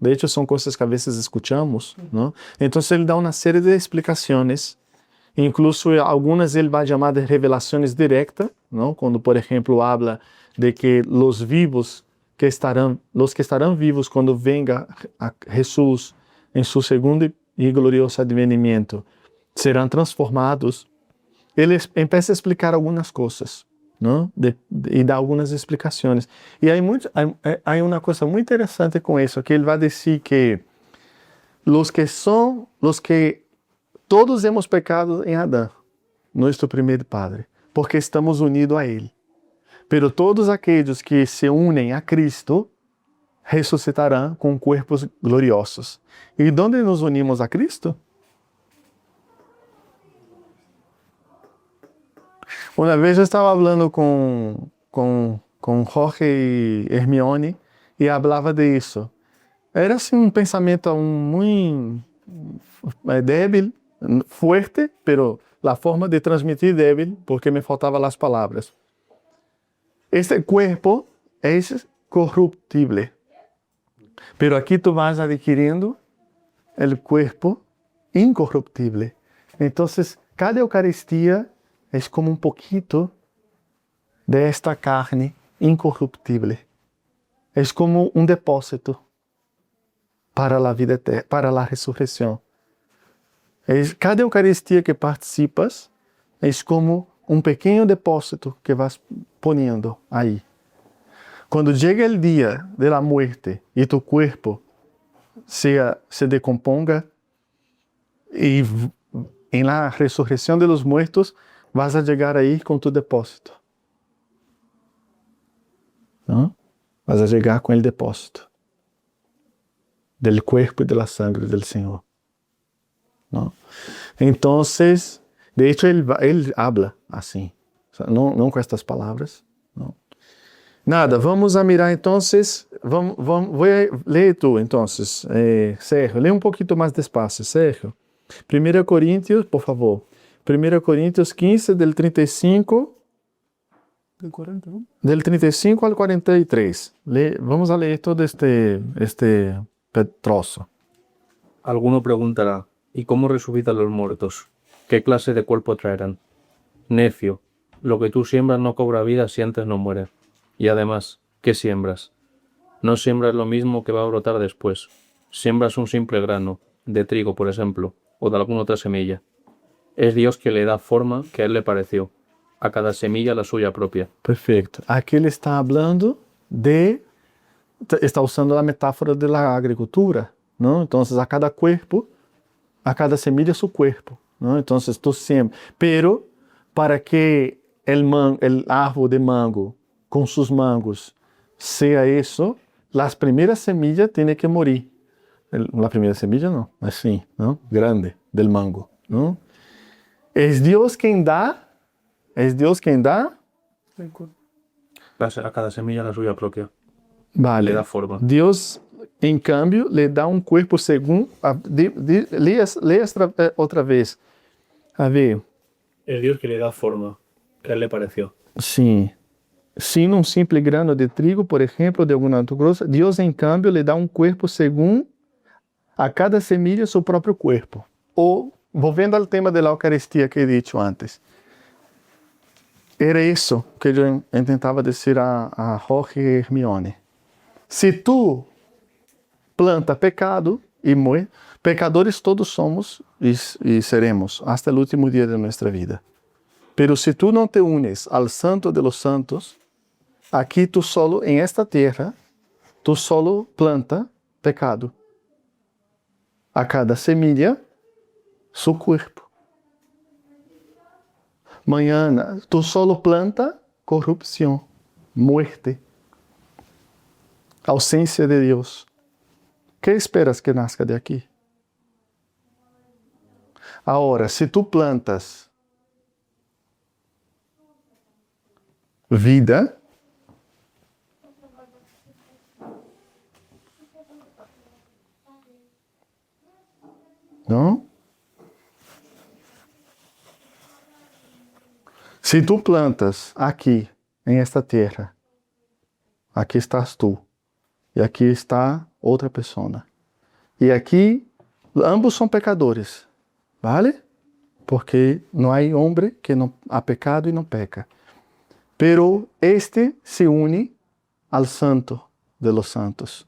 De hecho, são coisas que a vezes escutamos, não? Então, ele dá uma série de explicações, incluso algumas ele vai chamar de revelações diretas, não? Quando, por exemplo, habla de que os que estarão vivos quando venga a Jesus em seu segundo e glorioso advenimento, serão transformados. Ele começa a explicar algumas coisas, não? E dá algumas explicações. E há uma coisa muito interessante com isso, que ele vai dizer que os que todos hemos pecado em Adão, nosso primeiro padre, porque estamos unidos a ele. Pero todos aquellos que se unem a Cristo ressuscitarão com corpos gloriosos. E onde nos unimos a Cristo? Uma vez eu estava falando com Jorge e Hermione e falava de isso. Era assim um pensamento muito débil, fuerte, pero la forma de transmitir débil, porque me faltavam as palavras. Este cuerpo es corruptible, pero aquí tú vas adquiriendo el cuerpo incorruptible. Entonces, cada Eucaristía es como un poquito de esta carne incorruptible. Es como un depósito para la vida eterna, para la resurrección. Cada Eucaristía que participas es como un pequeño depósito que vas poniendo ahí. Cuando llegue el día de la muerte y tu cuerpo se decomponga y en la resurrección de los muertos vas a llegar ahí con tu depósito. ¿No? Vas a llegar con el depósito del cuerpo y de la sangre del Señor. ¿No? Entonces, de hecho, él habla assim, não com estas palavras. Não. Nada, vamos a mirar entonces, lee tú entonces, Sergio, lee un poquito más despacio, Sergio. 1 Corintios, por favor, 1 Corintios 15, del 35, Del 40, ¿no? del 35 al 43. Vamos a leer todo este trozo. Alguno preguntará, ¿y cómo resucitan los muertos? ¿Qué clase de cuerpo traerán? Necio, lo que tú siembras no cobra vida si antes no muere. Y además, ¿qué siembras? No siembras lo mismo que va a brotar después. Siembras un simple grano, de trigo, por ejemplo, o de alguna otra semilla. Es Dios que le da forma que a él le pareció. A cada semilla la suya propia. Perfeito. Aqui ele está hablando está usando a metáfora da agricultura, não? Então, a cada cuerpo, a cada semilla su cuerpo, ¿no? Entonces tú siembras. Pero para que el árbol de mango con sus mangos sea eso, las primeras semillas tienen que morir. La primera semilla no, así, ¿no? Grande, del mango, ¿no? Es Dios quien da. A cada semilla la suya propia. Vale. Le da forma. Dios, en cambio, le da un cuerpo según... Lea otra vez. A ver. Es Dios que le da forma que a él le pareció. Sim. Sin un simple grano de trigo, por ejemplo, de alguna otra cosa, Dios, en cambio, le da un cuerpo según a cada semilla su propio cuerpo. O, volviendo al tema de la Eucaristía que he dicho antes, era isso que eu tentava dizer a Jorge e Hermione. Se tu planta pecado e morre, pecadores todos somos e seremos hasta o último dia de nossa vida. Pero se tu não te unes al Santo de los Santos, aqui tu solo, em esta terra, tu solo planta pecado. A cada semilla, su cuerpo. Mañana, tu solo planta corrupção, muerte, ausência de Deus. ¿Qué esperas que nazca de aqui? Agora, se tu plantas vida, não? Se tu plantas aqui, em esta terra, aqui estás tu, e aqui está outra pessoa. E aqui, ambos são pecadores, ¿vale? Porque não há homem que não há pecado e não peca. Pero este se une al Santo de los Santos.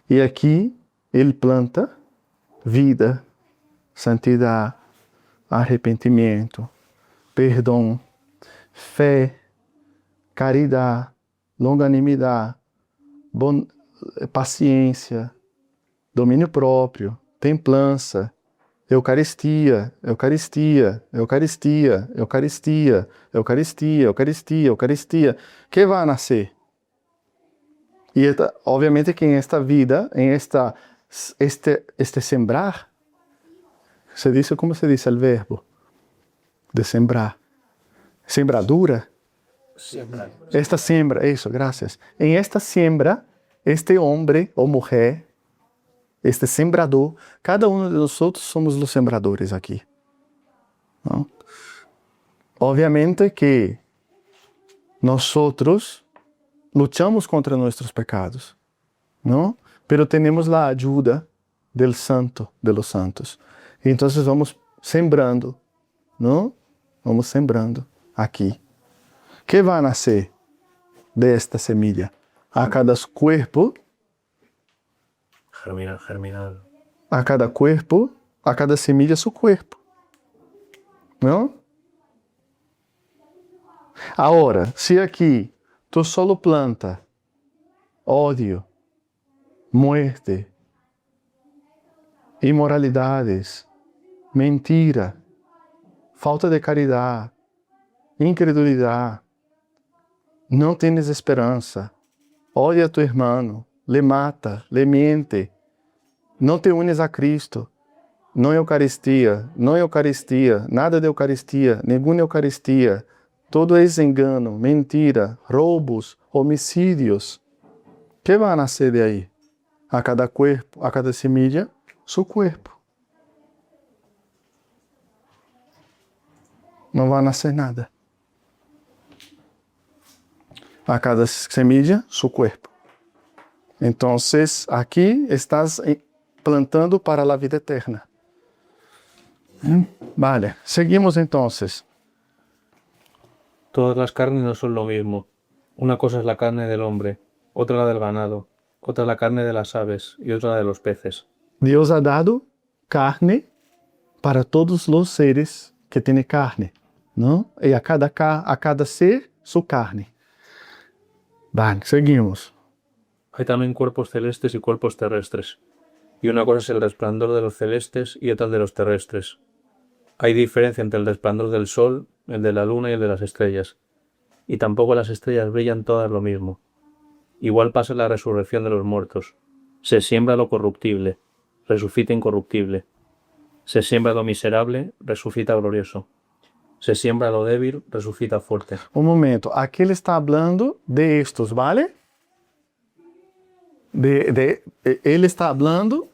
E aqui ele planta vida, santidade, arrependimento, perdão, fé, caridade, longanimidade, paciência, domínio próprio, templança, Eucaristia, Eucaristia, Eucaristia, Eucaristia, Eucaristia, Eucaristia, Eucaristia. Que vai nascer? E obviamente que em esta vida, em este sembrar, se dice, como se dice el verbo? De sembrar. Sembradura. Esta siembra, isso, graças. Em esta siembra, este homem ou mulher, este sembrador, cada um de nós outros somos os sembradores aqui. Não? Obviamente que nós outros lutamos contra nossos pecados, não? Pero temos a ajuda del Santo, de los santos. Então vamos sembrando, não? Vamos sembrando aqui. Que vai nascer desta semilha? A cada cuerpo, Germinar. a cada cuerpo, a cada semilla su cuerpo. ¿No? Agora, se aqui tu solo planta ódio, muerte, imoralidades, mentira, falta de caridade, incredulidade, não tens esperança, odia a tu irmão, le mata, le miente, não te unes a Cristo, não Eucaristia, nada de Eucaristia, nenhuma Eucaristia, todo é engano, mentira, roubos, homicídios. Que vai nascer de aí? A cada cuerpo, a cada semilla, su cuerpo. Não vai nascer nada. A cada semilla, su cuerpo. Então, aqui estás plantando para a vida eterna. Vale, seguimos entonces. Todas las carnes no son lo mismo. Una cosa es la carne del hombre, otra la del ganado, otra la carne de las aves y otra la de los peces. Deus ha dado carne para todos os seres que têm carne, não? E a cada ser, su carne. Vale, seguimos. Hay también cuerpos celestes y cuerpos terrestres. Y una cosa es el resplandor de los celestes y otra de los terrestres. Hay diferencia entre el resplandor del sol, el de la luna y el de las estrellas. Y tampoco las estrellas brillan todas lo mismo. Igual pasa en la resurrección de los muertos. Se siembra lo corruptible, resucita incorruptible. Se siembra lo miserable, resucita glorioso. Se siembra lo débil, resucita fuerte. Um momento, aqui ele está falando de estos, ¿vale? Ele está falando,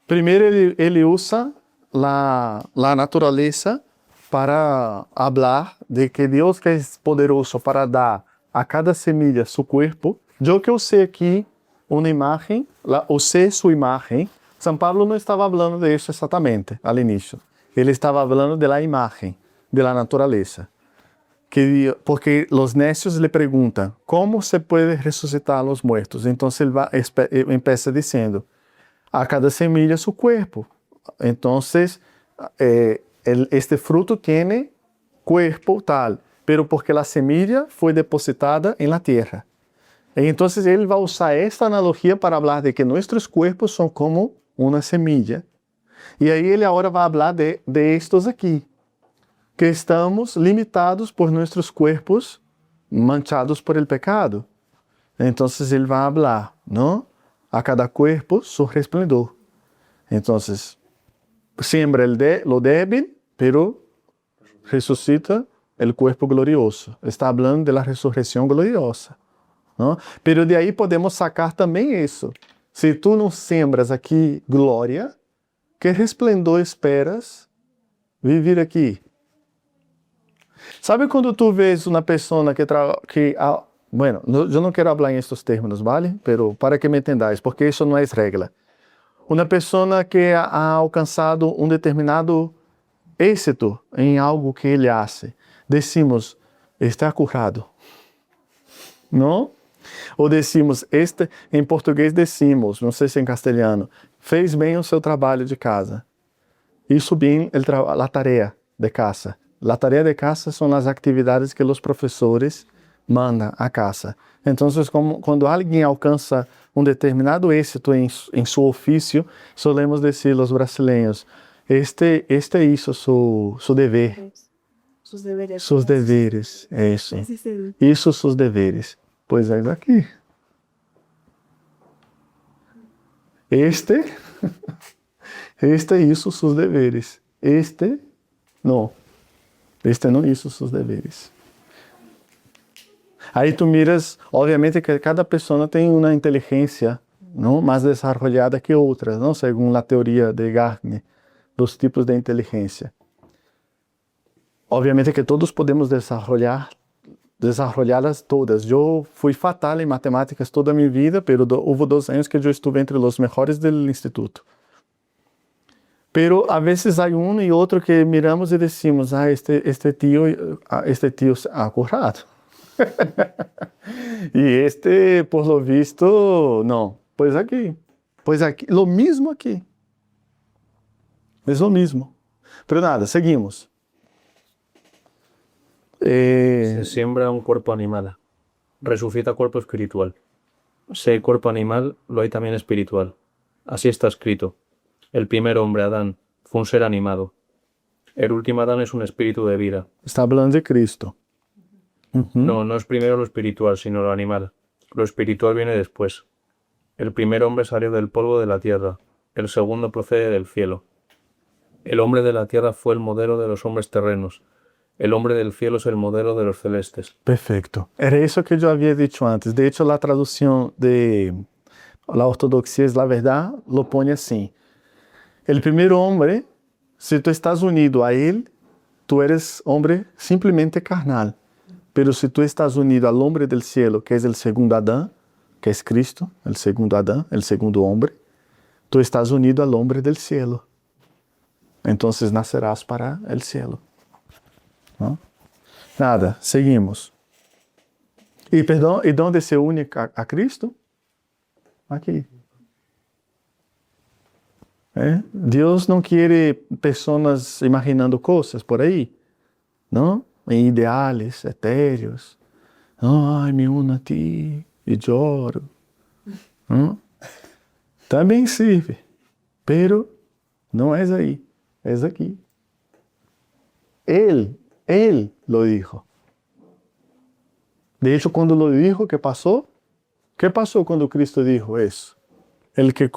primeiro ele usa a natureza para falar de que Deus que é poderoso para dar a cada semilla seu corpo. Eu que usei aqui uma imagem, usei sua imagem. São Paulo não estava falando de isso exatamente ao início. Ele estava falando da imagem, da natureza. Porque os necios le perguntam como se pode ressuscitar os mortos. Então ele empieza dizendo: a cada semilla su cuerpo. Então este fruto tem cuerpo tal, pero porque a semilla foi depositada em la tierra. Então ele vai usar esta analogia para falar de que nossos cuerpos são como uma semilla. E aí ele agora vai falar de estes aqui, que estamos limitados por nossos cuerpos manchados por el pecado. Então ele vai falar, não? A cada cuerpo su resplendor. Então, siembra lo débil, pero resucita el cuerpo glorioso. Está hablando de la resurrección gloriosa. ¿No? Pero de aí podemos sacar também isso. Se tu não sembras aqui glória, que resplendor esperas viver aqui? Sabe quando tu vês uma pessoa bueno, eu não quero falar em estes termos, ¿vale? Pero para que me entendáis, porque isso não é regra. Uma pessoa que ha alcançado um determinado êxito em algo que ele hace, decimos, está curado. Não? Ou decimos, em português decimos, não sei se em castelhano, fez bem o seu trabalho de casa. Isso bem a tarefa de casa. A tarefa de casa são as atividades que os professores mandam a casa. Então, quando alguém alcança um determinado êxito em seu ofício, solemos dizer os brasileiros, Este hizo su deber, Sus deberes. sus deveres, eso. Ese es el- Hizo sus deveres. Pues es aquí. Este hizo sus deveres. Este no hizo sus deveres. Aí tu miras, obviamente que cada pessoa tem uma inteligência, não, mais desarrollada que outras, não, segundo a teoria de Gartner, dos tipos de inteligência. Obviamente que todos podemos desarrollá-las todas. Eu fui fatal em matemáticas toda a minha vida, pero houve 2 anos que eu estive entre os melhores do instituto. Pero a vezes há um e outro que miramos e decimos, este tio ha currado. E este, por lo visto, não. Pois aqui, lo mesmo aqui. Es lo mismo. Pero nada, seguimos. Se siembra un cuerpo animal, resucita cuerpo espiritual. Si hay cuerpo animal, lo hay también espiritual. Así está escrito. El primer hombre, Adán, fue un ser animado. El último Adán es un espíritu de vida. Está hablando de Cristo. No, no es primero lo espiritual, sino lo animal. Lo espiritual viene después. El primer hombre salió del polvo de la tierra. El segundo procede del cielo. El hombre de la tierra fue el modelo de los hombres terrenos. El hombre del cielo es el modelo de los celestes. Perfeito. Era isso que eu havia dicho antes. De hecho, a tradução de la ortodoxia es la verdad lo pone assim. El primeiro hombre, se tu estás unido a él, tu eres hombre simplemente carnal. Pero si tú estás unido al hombre del cielo, que es el segundo Adán, que es Cristo, el segundo Adán, el segundo hombre, tú estás unido al hombre del cielo. Entonces nacerás para el cielo. ¿No? Nada, seguimos. Y perdón, ¿y dónde se une a Cristo? Aquí. Dios no quiere personas imaginando cosas por ahí, ¿no? Em ideales etéreos. Ai, me uno a ti e lloro. ¿No? Também sirve, pero não é aí, é aqui. Él lo dijo. De hecho, quando lo dijo, ¿qué pasó? ¿Qué pasó cuando Cristo dijo eso? El que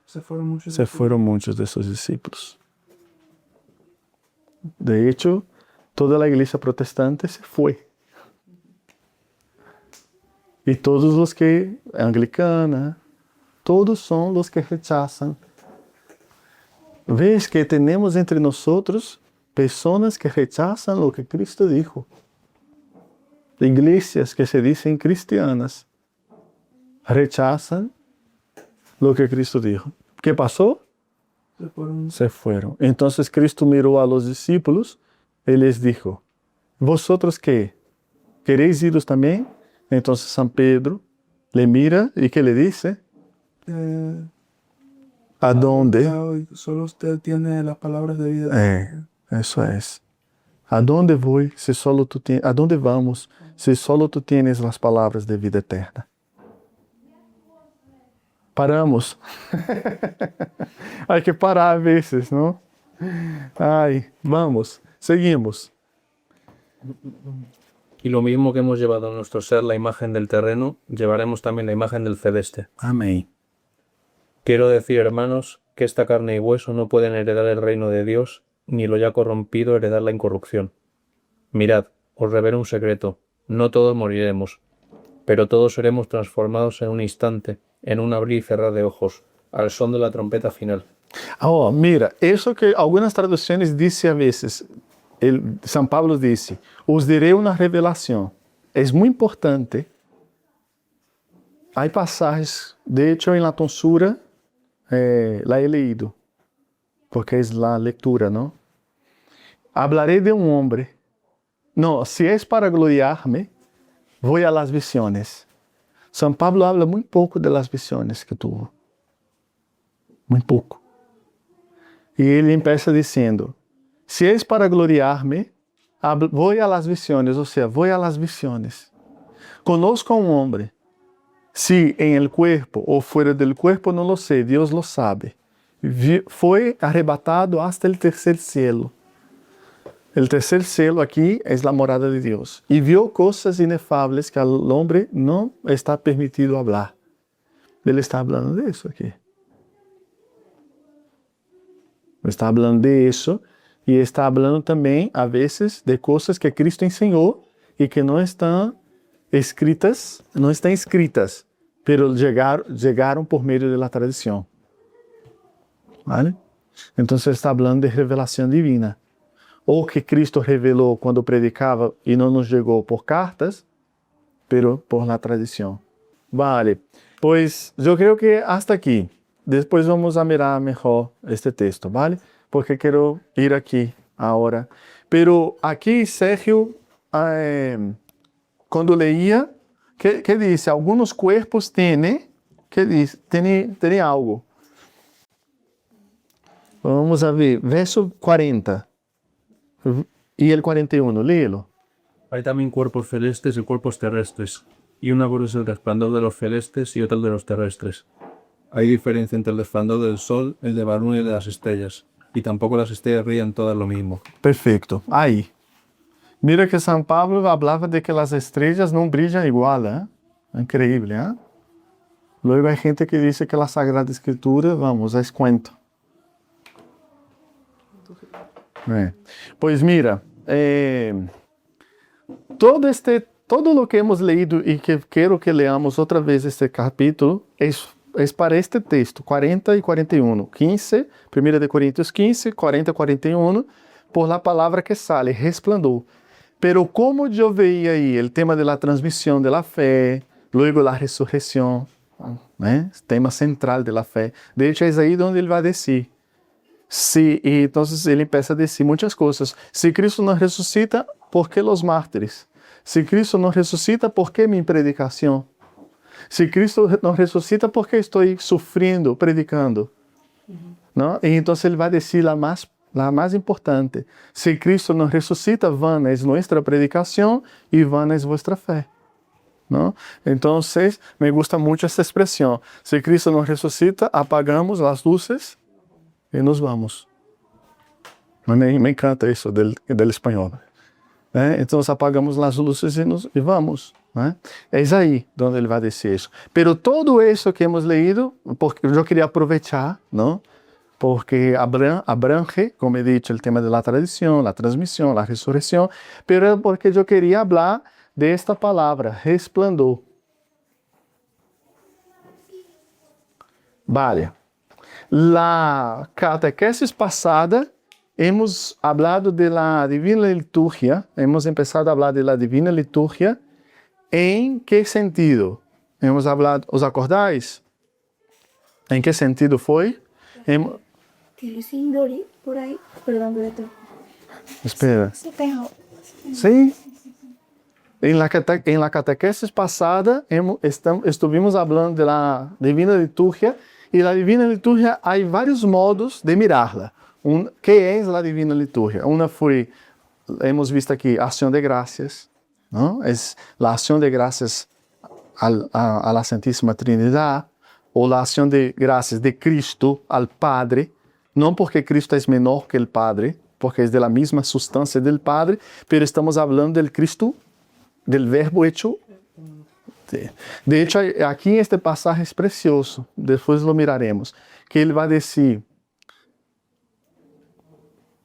se fueron muchos de sus discípulos. De hecho, toda la iglesia protestante se fue. Y todos los que, anglicana, todos son los que rechazan. ¿Ves que tenemos entre nosotros personas que rechazan lo que Cristo dijo? Iglesias que se dicen cristianas rechazan lo que Cristo dijo. ¿Qué pasó? Se fueron. Entonces Cristo miró a los discípulos y les dijo, ¿vosotros qué? ¿Queréis iros también? Entonces San Pedro le mira y ¿qué le dice? ¿A dónde? Solo usted tiene las palabras de vida. Eso es. ¿A dónde voy si solo tú tienes, a dónde vamos si solo tú tienes las palabras de vida eterna? Paramos. Hay que parar a veces, ¿no? Ay, vamos, seguimos. Y lo mismo que hemos llevado a nuestro ser la imagen del terreno, llevaremos también la imagen del celeste. Amén. Quiero decir, hermanos, que esta carne y hueso no pueden heredar el reino de Dios, ni lo ya corrompido heredar la incorrupción. Mirad, os revelo un secreto, no todos moriremos, pero todos seremos transformados en un instante, en un abrir y cerrar de ojos, al son de la trompeta final. Oh, mira, eso que algunas traducciones dice a veces, San Pablo dice, os diré una revelación. Es muy importante. Hay pasajes, de hecho en la tonsura, la he leído, porque es la lectura, ¿no? Hablaré de un hombre. No, si es para gloriarme, voy a las visiones. San Pablo habla muy poco de las visiones que tuvo. Muy poco. Y él empieza diciendo, si es para gloriarme, voy a las visiones, o sea, voy a las visiones. Conozco a un hombre. Si en el cuerpo o fuera del cuerpo, no lo sé, Dios lo sabe. Foi arrebatado hasta el tercer cielo. El tercer cielo aquí es la morada de Dios. Y vio cosas inefables que al hombre no está permitido hablar. Él está hablando de eso aquí. Está hablando de eso y está hablando también a veces de cosas que Cristo enseñó y que no están escritas, pero llegaron por medio de la tradición. ¿Vale? Entonces está hablando de revelación divina. O que Cristo revelou quando predicava e não nos chegou por cartas, pero por la tradição. Vale, pois eu creio que hasta aqui. Depois vamos a mirar melhor este texto, vale? Porque quero ir aqui agora. Pero aqui Sérgio, quando leía, que disse? Alguns corpos têm, que diz? Tem algo. Vamos a ver, verso 40. Y el 41, léelo. Hay también cuerpos celestes y cuerpos terrestres, y una cosa es el resplandor de los celestes y otra de los terrestres. Hay diferencia entre el resplandor del sol, el de la luna y de las estrellas, y tampoco las estrellas brillan todas lo mismo. Perfeito. Aí. Mira que São Paulo hablava de que as estrelas não brilham igual, ¿eh? Increíble, ¿eh? Luego hay gente que dice que la Sagrada Escritura, vamos, es cuento. Pois mira, todo lo que hemos leído y que quiero que leamos otra vez este capítulo es para este texto, 40 y 41, 15, 1 de Corintios 15, 40 y 41, por la palabra que sale, resplandor. Pero como yo veía ahí el tema de la transmisión de la fe, luego la resurrección, ¿eh? Tema central de la fe. De hecho, es ahí donde él va a decir. Sí, y entonces él empieza a decir muchas cosas. Si Cristo no resucita, ¿por qué los mártires? Si Cristo no resucita, ¿por qué mi predicación? Si Cristo no resucita, ¿por qué estoy sufriendo, predicando? ¿No? Y entonces él va a decir la más importante. Si Cristo no resucita, vana es nuestra predicación y vana es vuestra fe. ¿No? Entonces, me gusta mucho esta expresión. Si Cristo no resucita, apagamos las luces y nos vamos. Me encanta eso del español. Entonces apagamos las luces y vamos. Es ahí donde él va a decir eso. Pero todo eso que hemos leído, porque yo quería aprovechar, ¿no? Porque abrange, como he dicho, el tema de la tradición, la transmisión, la resurrección, pero porque yo quería hablar de esta palabra, resplandor. Vale. La catequesis passada, hemos hablado de la Divina Liturgia, hemos empezado a hablar de la Divina Liturgia, ¿en qué sentido? Hemos hablado, ¿os acordáis? ¿En qué sentido fue? Por ahí, perdón, Beto. Espera. Sí. ¿Sí? En la catequesis pasada, estuvimos hablando de la Divina Liturgia. E na Divina Liturgia há vários modos de mirá-la. Que é a Divina Liturgia? Uma foi, hemos visto aqui, ação de graças, não? É a ação de graças a la Santíssima Trinidade, ou a ação de graças de Cristo al Padre, não porque Cristo é menor que o Padre, porque é da mesma substância do Padre, pero estamos falando del Cristo, del Verbo hecho. De hecho, aqui este pasaje es precioso, depois lo miraremos, que ele vai dizer,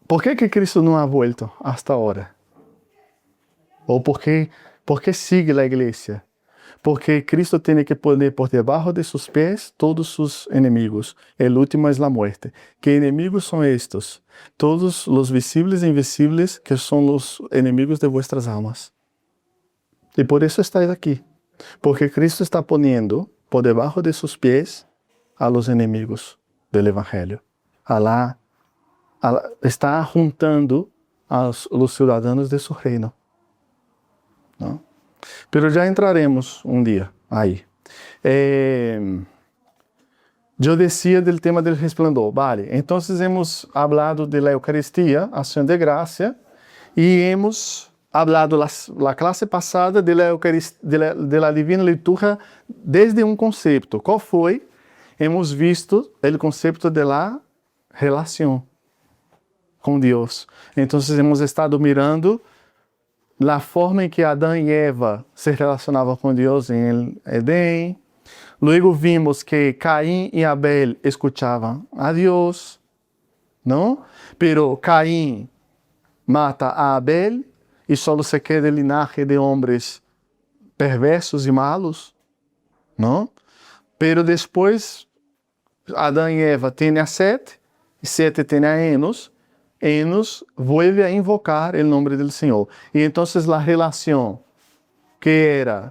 ¿por que Cristo não ha vuelto hasta ahora? Ou por que sigue a igreja? Porque Cristo tem que poner por debaixo de seus pés todos sus enemigos. El último es la muerte. ¿Qué enemigos son estos? Todos los visibles e invisibles que son los enemigos de vuestras almas. E por isso estáis aqui. Porque Cristo está poniendo por debajo de sus pies a los enemigos del Evangelio. Está juntando a los ciudadanos de su reino. ¿No? Pero ya entraremos un día ahí. Yo decía del tema del resplandor. Vale, entonces hemos hablado de la Eucaristía, acción de gracia, y hemos hablado la clase pasada de la Divina Liturgia desde un concepto. ¿Cuál fue? Hemos visto el concepto de la relación con Dios. Entonces hemos estado mirando la forma en que Adán y Eva se relacionaban con Dios en el Edén. Luego vimos que Caín y Abel escuchaban a Dios, ¿no? Pero Caín mata a Abel y solo se queda el linaje de hombres perversos y malos, ¿no? Pero después Adán y Eva tienen a Sete, y Sete tiene a Enos. Enos vuelve a invocar el nombre del Señor. Y entonces la relación que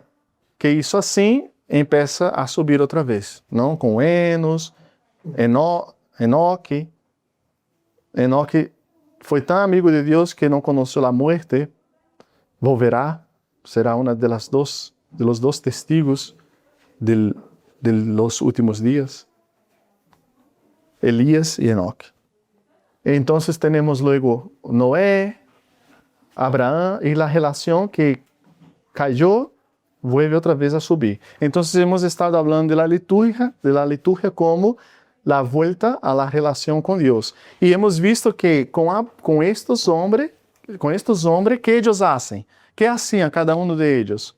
hizo así, empieza a subir otra vez, ¿no? Con Enos, Enoque. Enoque fue tan amigo de Dios que no conoció la muerte. Volverá, será una de los dos testigos de los últimos días. Elías y Enoque. Entonces tenemos luego Noé, Abraham, y la relación que cayó vuelve otra vez a subir. Entonces hemos estado hablando de la liturgia como la vuelta a la relación con Dios. Y hemos visto que con estos hombres, ¿qué ellos hacen? ¿Qué hacían cada uno de ellos?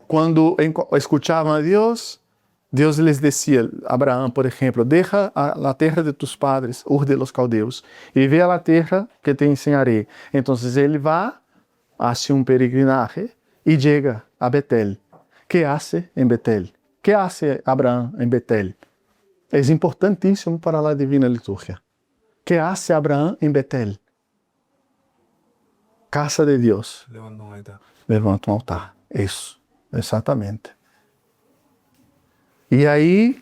Cuando escuchaban a Dios, Dios les decía, Abraham, por ejemplo, deja la tierra de tus padres, Ur de los Caldeos, y ve a la tierra que te enseñaré. Entonces él va, hace un peregrinaje y llega a Betel. ¿Qué hace en Betel? ¿Qué hace Abraham en Betel? Es importantísimo para la divina liturgia. ¿Qué hace Abraham en Betel? Casa de Dios. Levanta un altar. Eso, exactamente. Y ahí,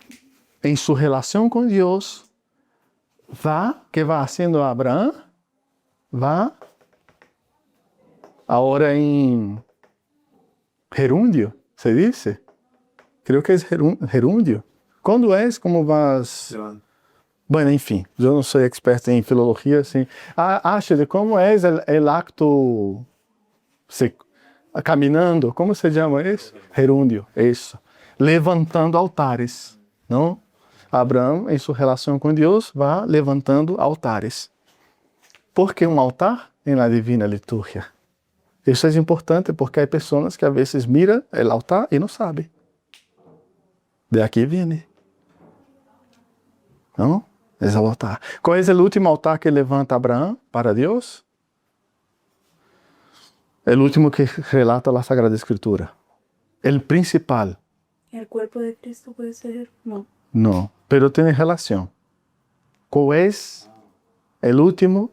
en su relación con Dios, ¿qué va haciendo Abraham? Va ahora en gerundio, se dice. Creo que es gerundio. ¿Cuándo es? ¿Cómo vas? Bueno, enfim, eu não sou experto em filologia, assim. Ashley, como é o acto caminhando? Como se chama isso? Gerúndio, isso. Levantando altares, não? Abraão, em sua relação com Deus, vai levantando altares. Por que um altar? Em la divina liturgia. Isso é importante porque há pessoas que às vezes miram o altar e não sabem. De aqui vem. Não? É o altar. Qual é o último altar que levanta Abraão para Deus? É o último que relata a Sagrada Escritura. O principal. ¿El cuerpo de Cristo puede ser? No. No, pero tiene relación. ¿Cuál es el último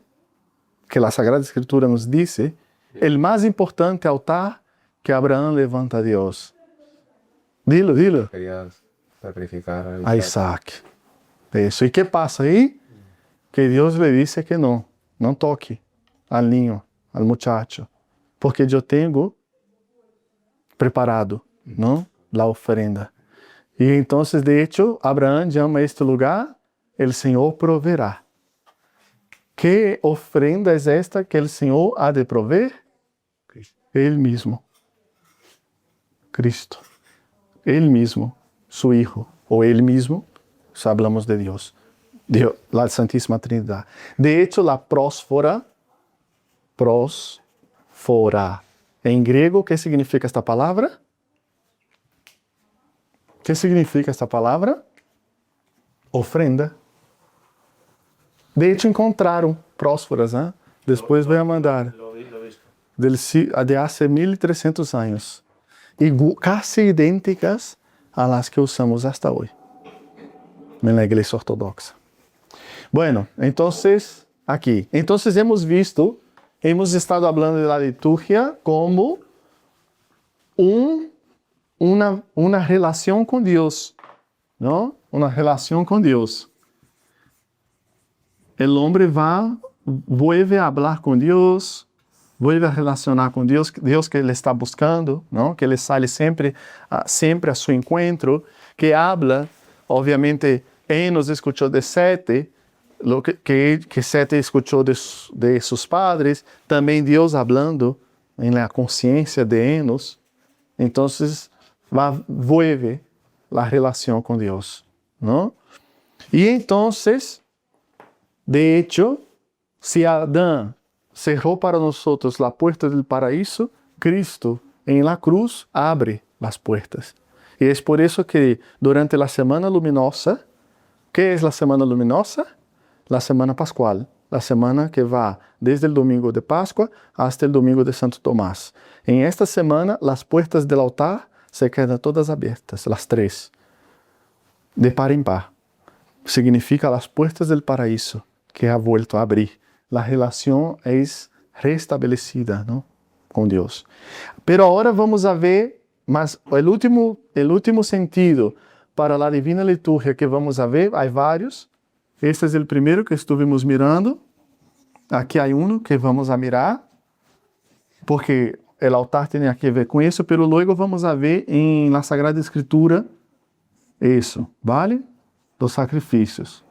que la Sagrada Escritura nos dice? El más importante altar que Abraham levanta a Dios. Dilo. Quería sacrificar a Isaac. Eso. ¿Y qué pasa ahí? Que Dios le dice que no toque al niño, al muchacho, porque yo tengo preparado, ¿no? La ofrenda. Y entonces, de hecho, Abraham llama a este lugar, el Señor proveerá. ¿Qué ofrenda es esta que el Señor ha de proveer? Él mismo. Cristo. Él mismo, su Hijo, o Él mismo, si hablamos de Dios, la Santísima Trinidad. De hecho, la prósfora, en griego, ¿qué significa esta palabra? ¿Qué significa esta palabra? Ofrenda. De hecho, encontraram prósforas, ¿eh? Después voy a mandar. De hace 1300 años. Y casi idénticas a las que usamos hasta hoy en la Iglesia Ortodoxa. Bueno, entonces, aquí. Entonces hemos estado hablando de la liturgia como una relación con Dios, ¿no? Una relación con Dios. El hombre vuelve a hablar con Dios, vuelve a relacionar con Dios, Dios que ele está buscando, ¿no? Que ele sale sempre a su encuentro, que habla, obviamente, Enos escuchó de Sete, lo que Sete escuchó de sus padres, también Dios hablando en la conciencia de Enos. Entonces, vuelve la relación con Dios, ¿no? Y entonces, De hecho, si Adán cerró para nosotros la puerta del paraíso, Cristo en la cruz abre las puertas. Y es por eso que durante la Semana Luminosa, ¿qué es la Semana Luminosa? La Semana Pascual, la semana que va desde el domingo de Pascua hasta el domingo de Santo Tomás. En esta semana, las puertas del altar se quedan todas abiertas, las tres, de par en par. Significa las puertas del paraíso que ha vuelto a abrir. La relación es restablecida, ¿no? Con Dios. Pero ahora vamos a ver más el último sentido para la divina liturgia que vamos a ver. Hay varios. Este es el primero que estuvimos mirando. Aquí hay uno que vamos a mirar, porque el altar tiene que ver con eso, pero luego vamos a ver en la Sagrada Escritura eso, ¿vale? Los sacrificios.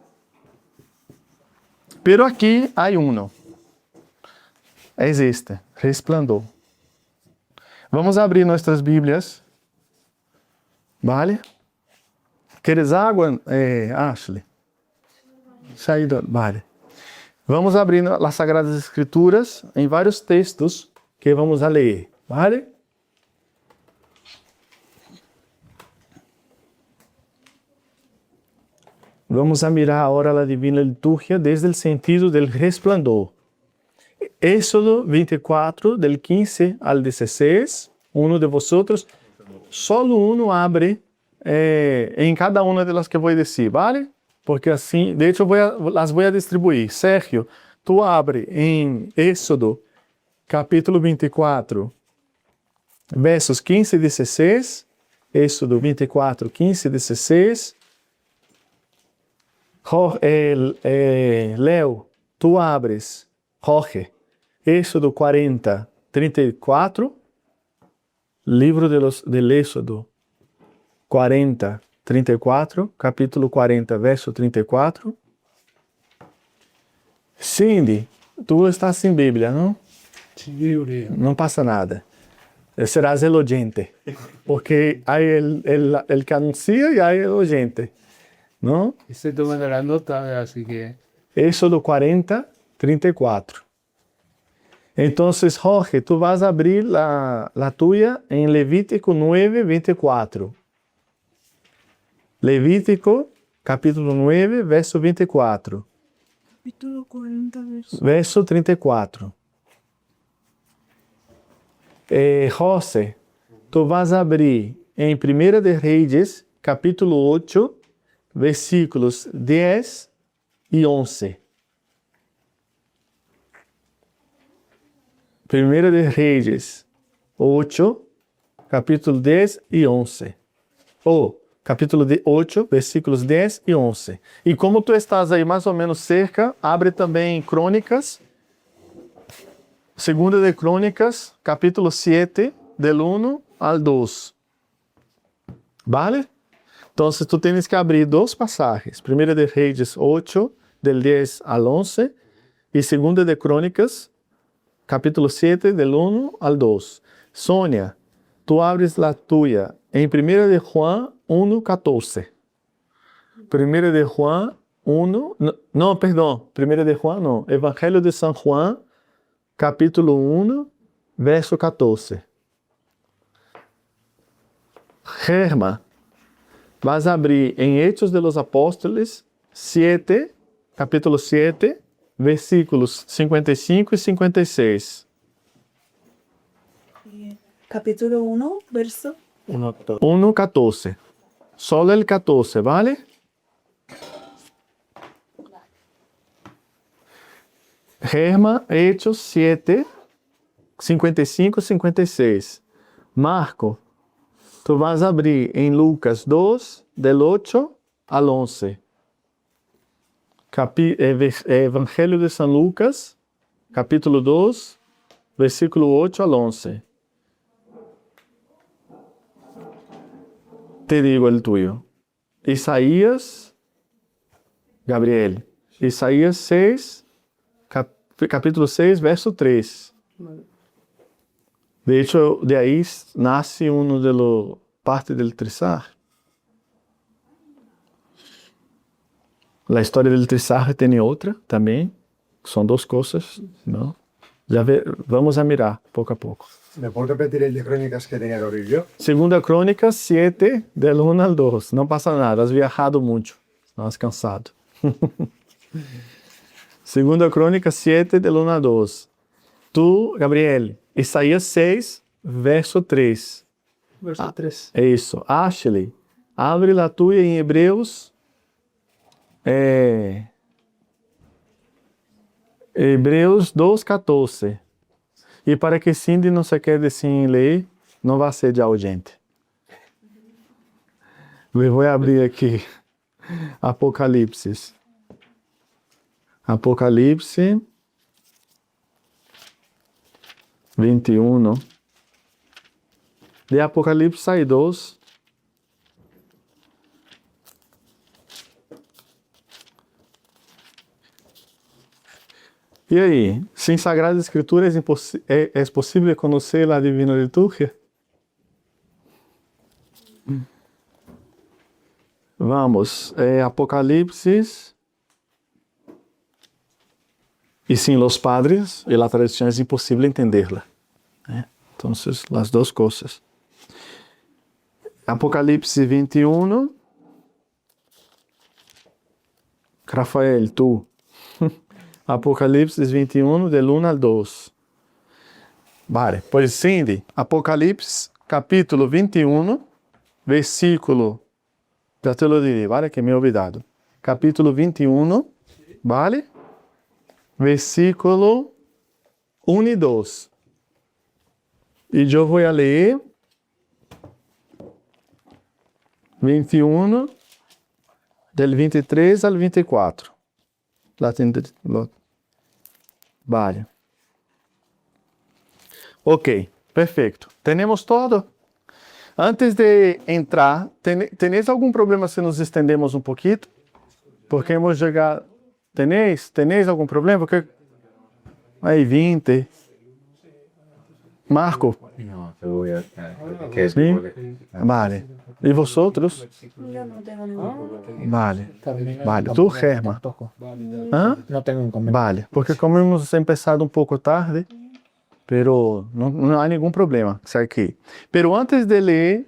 Pero aquí hay uno. Es este, resplandor. Vamos a abrir nuestras Biblias, ¿vale? ¿Quieres agua, Ashley? Vale. Vamos a abrir las Sagradas Escrituras em vários textos que vamos a ler, ¿vale? Vamos a mirar ahora a Divina Liturgia desde o sentido del resplandor. Éxodo 24, del 15 al 16, uno de vosotros, solo uno abre em cada uma de las que vou dizer, ¿vale? Porque assim, de hecho, las voy a distribuir. Sergio, tu abre em Éxodo, capítulo 24, versos 15 e 16. Éxodo 24, 15 e 16. Leo, tu abres, Jorge, Éxodo 40, 34. Livro del Éxodo 40, 34, capítulo 40, verso 34. Cindy, tu estás sem Bíblia, não? Sin Biblia. Não passa nada. Serás el oyente, porque hay el que anuncia y hay el oyente, ¿no? Estoy tomando la nota, así que... Éxodo 40, 34. Entonces, Jorge, tú vas a abrir la tuya en Levítico 9, 24. Levítico, capítulo 9, verso 24. Capítulo 40, Verso 34. José, tu vas a abrir em 1 de Reis, capítulo 8, versículos 10 e 11. 1 de Reis 8, capítulo 10 e 11. Capítulo 8, versículos 10 e 11. E como tu estás aí mais ou menos cerca, abre também Crônicas, 2 de Crônicas, capítulo 7, del 1 al 2. ¿Vale? Entonces tú tienes que abrir dos pasajes. 1 de Reis 8, del 10 al 11, y 2 de Crônicas, capítulo 7, del 1 al 2. Sônia, tú abres la tuya en 1 de Juan 1, 14. 1 de Juan 1, no, perdón, 1 de Juan no, Evangelho de San Juan, capítulo 1, verso 14. Germa, vas a abrir en Hechos de los Apóstoles 7, capítulo 7, versículos 55 y 56. Capítulo 1, verso 1, 14. Solo el 14, ¿vale? Germa, Hechos 7, 55 y 56. Marco, tú vas a abrir en Lucas 2, del 8 al 11. Evangelho de San Lucas, capítulo 2, versículo 8 al 11. Te digo el tuyo. Isaías, Gabriel. Isaías 6, capítulo 6, verso 3. De hecho, de ahí nace uno de los parte del trizar. A história del Trisarra tem outra também. São duas coisas, não? Vamos a mirar pouco a pouco. ¿Me puedes repetir el de crónicas que tenía que abrir yo? Segunda Crônica 7, del 1 al 2. Não passa nada, has viajado muito. Estás cansado. Segunda Crônica 7, del 1 al 2. Tu, Gabriel, Isaías 6, verso 3. Verso 3. É isso. Ashley, abre la tuya em Hebreus. Hebreus 2:14. E para que Cindy não se quede sem ler, não vai ser de urgente. Eu vou abrir aqui Apocalipse. Apocalipse 21. De Apocalipse hay 2. E aí, sem Sagradas Escrituras é possível conhecer a Divina Liturgia? Vamos, Apocalipse. E sem os padres e a tradição é impossível entendê-la. Então, as duas coisas. Apocalipse 21. Rafael, tu. Apocalipse 21, del 1 al 2. Vale, pois Cindy, Apocalipse capítulo 21, versículo, já te lo direi, vale, que me he olvidado. Capítulo 21, vale? Versículo 1 e 2. E eu vou ler 21, del 23 al 24. Vale. Ok, perfeito. Temos todo? Antes de entrar, ¿tenéis algum problema se nos estendemos um pouquinho? Porque hemos chegado... ¿Tenéis algum problema? Porque... Aí, 20. Marco? No, te voy a... ¿Qué es? ¿Sí? Vale. ¿Y vosotros? Yo no tengo ningún problema. Vale. Vale. ¿Tú, Germa? ¿Ah? No tengo inconveniente. Vale. Porque como hemos empezado um pouco tarde, pero não há nenhum problema. Isso aqui. Pero antes de ler,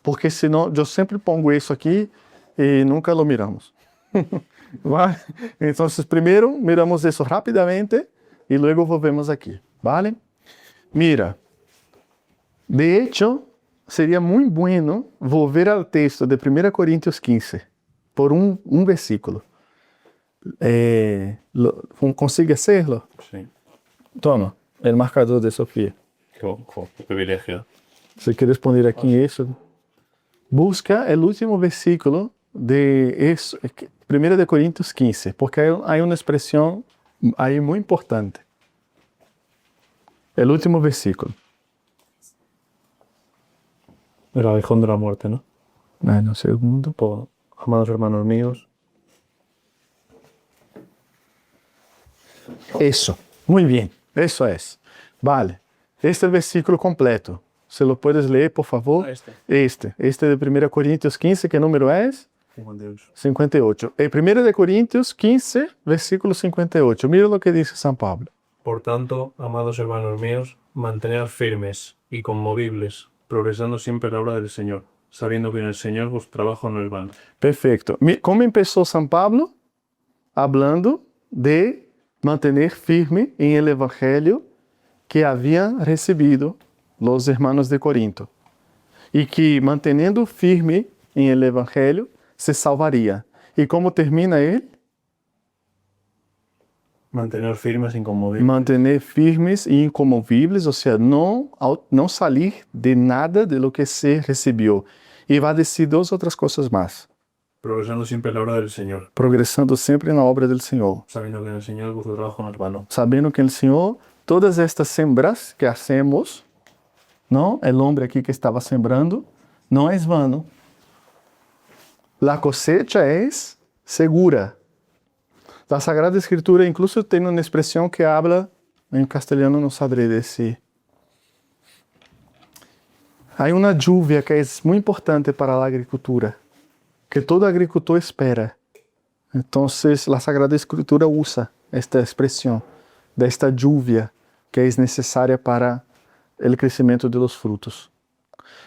porque senão eu sempre pongo isso aqui e nunca lo miramos. Vale? Então, primeiro miramos isso rapidamente e logo volvemos aqui. Vale? Mira, de hecho, seria muito bueno volver ao texto de 1 Coríntios 15, por um versículo. ¿Consigue hacerlo? Sí. Toma, el marcador de Sofía. Qué privilegio. Si quieres poner aquí eso. Busca el último versículo de eso, 1 Coríntios 15, porque hay una expresión ahí muy importante. El último versículo. El aguijón de la muerte, ¿no? Bueno, segundo. Amados hermanos míos. Eso. Muy bien. Eso es. Vale. Este versículo completo. ¿Se lo puedes leer, por favor? Este de 1 Coríntios 15, ¿qué número es? 58. 1 Coríntios 15, versículo 58. Mira lo que dice San Pablo. Por tanto, amados hermanos míos, manteneos firmes y conmovibles, progresando siempre en la obra del Señor, sabiendo que en el Señor vuestro trabajo no es vano. Perfecto. ¿Cómo empezó San Pablo? Hablando de mantener firme en el evangelio que habían recibido los hermanos de Corinto. Y que manteniendo firme en el evangelio se salvaría. ¿Y cómo termina él? Mantener firmes e inconmovibles. Mantener firmes e incomovíveis, ou seja, não sair de nada de lo que se recebió. E vai dizer duas outras coisas mais. Progresando siempre en la obra del Señor. Progressando sempre na obra do Senhor. Sabiendo que en el Señor vuestro trabajo no es vano. Sabendo que no Senhor, todas estas sembras que hacemos, não? O homem aqui que estava sembrando, não é vano. La cosecha é segura. La Sagrada Escritura incluso tem uma expressão que habla, em castelhano não saberei decir. Há uma lluvia que é muito importante para a agricultura, que todo agricultor espera. Entonces, la Sagrada Escritura usa esta expresión de esta lluvia que es necesaria para el crecimiento de los frutos.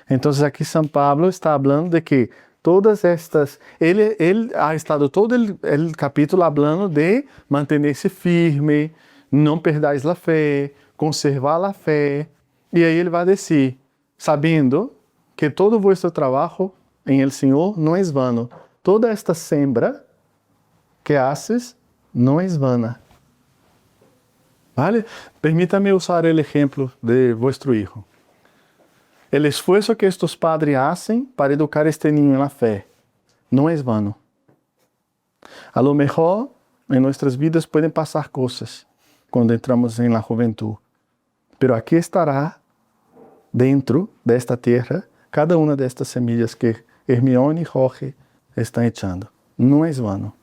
Entonces, aquí San Pablo está hablando de que todas estas... Él ha estado todo el capítulo hablando de mantenerse firme, no perdáis la fe, conservar la fe. Y ahí él va a decir, sabiendo que todo vuestro trabajo en el Señor no es vano. Toda esta siembra que haces no es vana. ¿Vale? Permítame usar el ejemplo de vuestro hijo. El esfuerzo que estos padres hacen para educar a este niño en la fe no es vano. A lo mejor en nuestras vidas pueden pasar cosas cuando entramos en la juventud, pero aquí estará dentro de esta tierra cada una de estas semillas que Hermione y Jorge están echando. No es vano.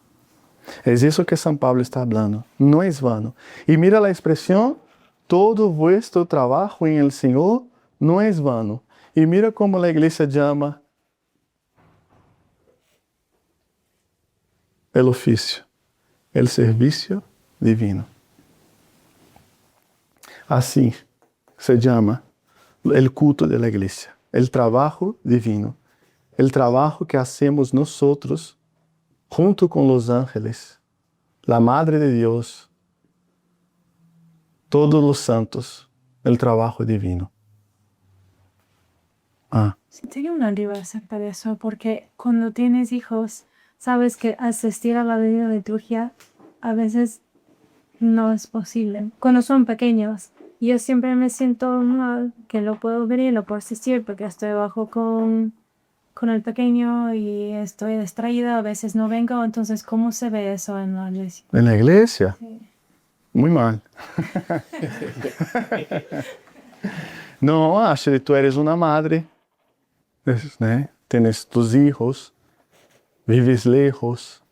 Es eso que San Pablo está hablando. No es vano. Y mira la expresión, todo vuestro trabajo en el Señor no es vano. Y mira cómo la iglesia llama el oficio, el servicio divino. Así se llama el culto de la iglesia, el trabajo divino, el trabajo que hacemos nosotros junto con los ángeles, la Madre de Dios, todos los santos, el trabajo divino. Sí, tengo una duda acerca de eso, porque cuando tienes hijos, sabes que asistir a la liturgia a veces no es posible. Cuando son pequeños, yo siempre me siento mal que lo puedo venir, lo puedo asistir, porque estoy abajo con el pequeño y estoy distraída, a veces no vengo. Entonces, ¿cómo se ve eso en la iglesia? ¿En la iglesia? Sí. Muy mal. No, Ashley, tú eres una madre, ¿né? Tienes tus hijos, vives lejos.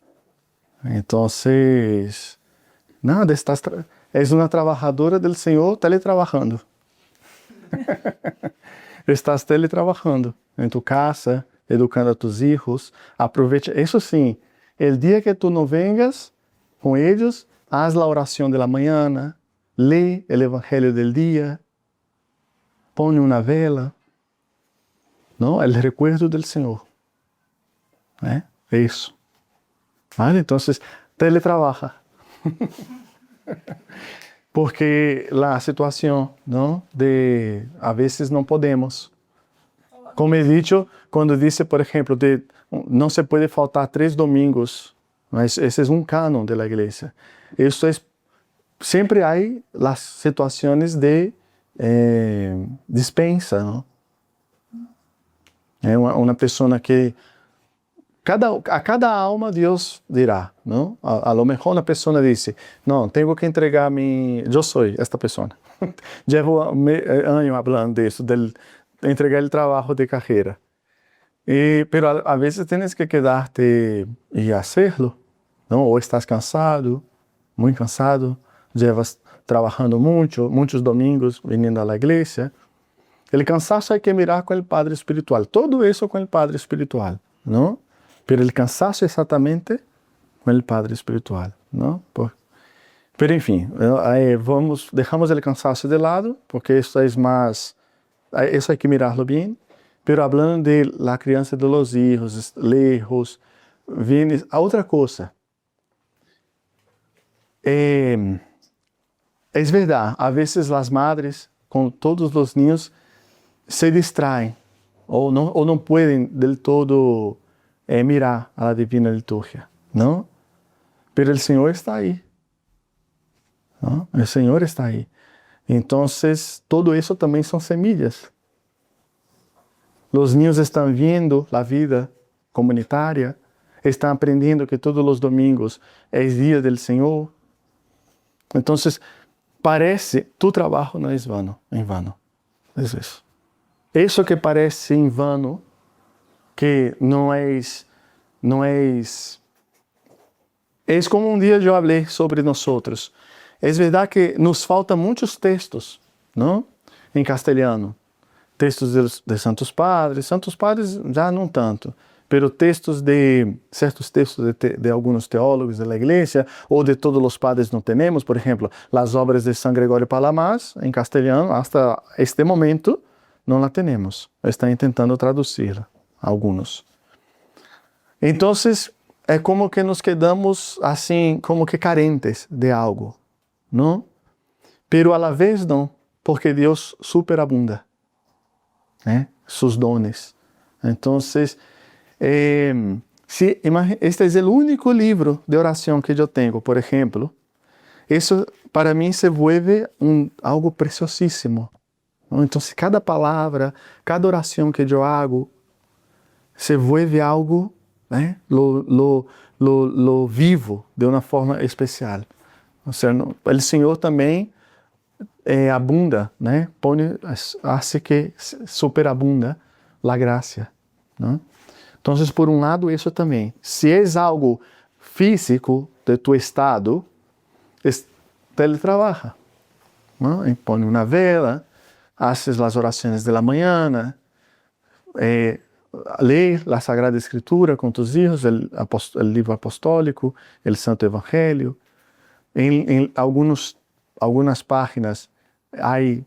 Entonces, nada, es una trabajadora del Señor teletrabajando. Estás teletrabajando en tu casa, educando a tus hijos. Aprovecha, eso sí, el día que tú no vengas con ellos, haz la oración de la mañana, lee el Evangelio del día, pone una vela, ¿no? El recuerdo del Señor. Eso. ¿Vale? Entonces, teletrabaja. Porque la situación, ¿no? A veces no podemos. Como he dicho, cuando dice, por ejemplo, no se puede faltar 3 domingos, ese es un canon de la iglesia. Esto es, siempre hay las situaciones de dispensa, ¿no? Una persona que a cada alma Dios dirá, ¿no? A lo mejor una persona dice, no, tengo que entregar yo soy esta persona. Llevo años hablando de eso, de entregar el trabajo de carrera. Pero a veces tienes que quedarte y hacerlo, ¿no? O estás cansado, muy cansado, llevas trabajando muchos domingos viniendo a la iglesia. El cansancio hay que mirar con el Padre Espiritual, todo eso con el Padre Espiritual, ¿no? Pero el cansancio exactamente con el Padre Espiritual, ¿no? Pero en fin, dejamos el cansancio de lado, porque eso es más, eso hay que mirarlo bien. Pero hablando de la crianza de los hijos, lejos, viene a otra cosa. Es verdad, a veces las madres con todos los niños se distraen o no pueden del todo mirar a la divina liturgia, ¿no? Pero el Señor está ahí, ¿no? El Señor está ahí. Entonces, todo eso también son semillas. Los niños están viendo la vida comunitaria, están aprendiendo que todos los domingos es día del Señor. Entonces, tu trabajo no es en vano. Es eso. Eso que parece en vano, que no es como un día yo hablé sobre nosotros. Es verdad que nos faltan muchos textos, ¿no? En castellano. Textos de Santos Padres ya no tanto, pero certos textos de algunos teólogos de la iglesia o de todos los padres no tenemos. Por ejemplo, las obras de San Gregorio Palamas en castellano hasta este momento no la tenemos. Están intentando traducirla, algunos. Entonces, es como que nos quedamos así, como que carentes de algo, ¿no? Pero a la vez no, porque Dios superabunda, ¿eh? Sus dones. Entonces, este es el único libro de oración que yo tengo, por ejemplo. Eso para mí se vuelve algo preciosísimo, ¿no? Entonces, cada palabra, cada oración que yo hago, se vuelve algo, ¿eh? Lo vivo de una forma especial. O sea, el Señor también abunda, ¿no? Hace que superabunda la gracia, ¿no? Entonces, por un lado, eso también. Si es algo físico de tu estado, teletrabaja, ¿no? Pone una vela, haces las oraciones de la mañana, lee la Sagrada Escritura con tus hijos, el libro apostólico, el Santo Evangelio. En algunas páginas hay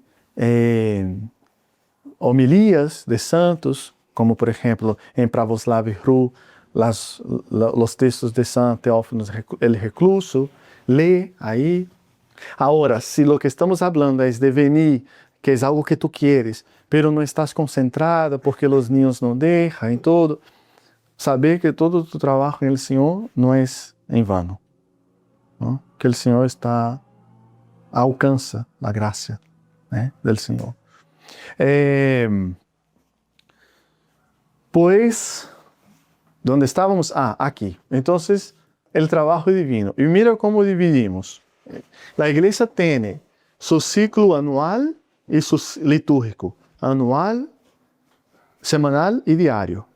homilías de santos, como por ejemplo en Pravoslavi Ru, los textos de San Teófano el Recluso. Lee ahí. Ahora, si lo que estamos hablando es de venir, que es algo que tú quieres, pero no estás concentrada porque los niños no dejan y todo, saber que todo tu trabajo en el Señor no es en vano, ¿no? Que el Señor alcanza la gracia, ¿eh? Del Señor. Pues, ¿dónde estábamos? Aquí. Entonces, el trabajo divino. Y mira cómo dividimos. La iglesia tiene su ciclo anual y su litúrgico. Anual, semanal y diario.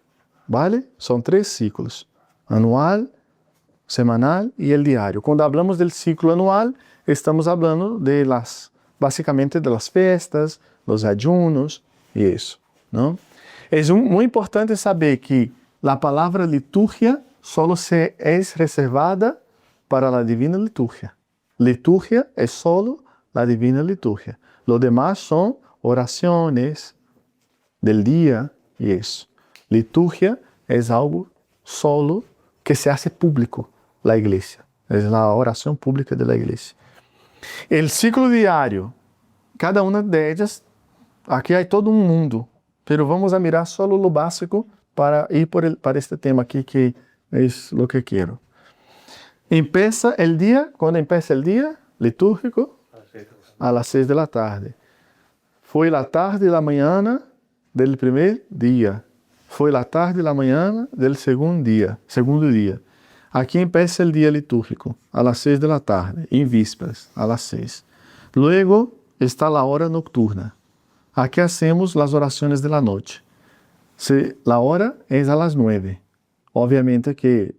¿Vale? Son 3 ciclos. Anual, semanal y el diario. Cuando hablamos del ciclo anual, estamos hablando básicamente de las fiestas, los ayunos y eso, ¿no? Es muy importante saber que la palabra liturgia solo es reservada para la divina liturgia. Liturgia es solo la divina liturgia. Lo demás son oraciones del día y eso. Liturgia es algo solo que se hace público la iglesia. Es la oración pública de la iglesia. El ciclo diario, cada una de ellas, aquí hay todo un mundo, pero vamos a mirar solo lo básico para ir para este tema aquí que es lo que quiero. ¿Cuándo empieza el día litúrgico? A las 6 de la tarde. Fue la tarde y la mañana del primer día. Fue la tarde y la mañana del segundo día. Aquí empieza el día litúrgico, a las 6 de la tarde, en vísperas, a las 6. Luego está la hora nocturna. Aquí hacemos las oraciones de la noche. La hora es a las 9. Obviamente que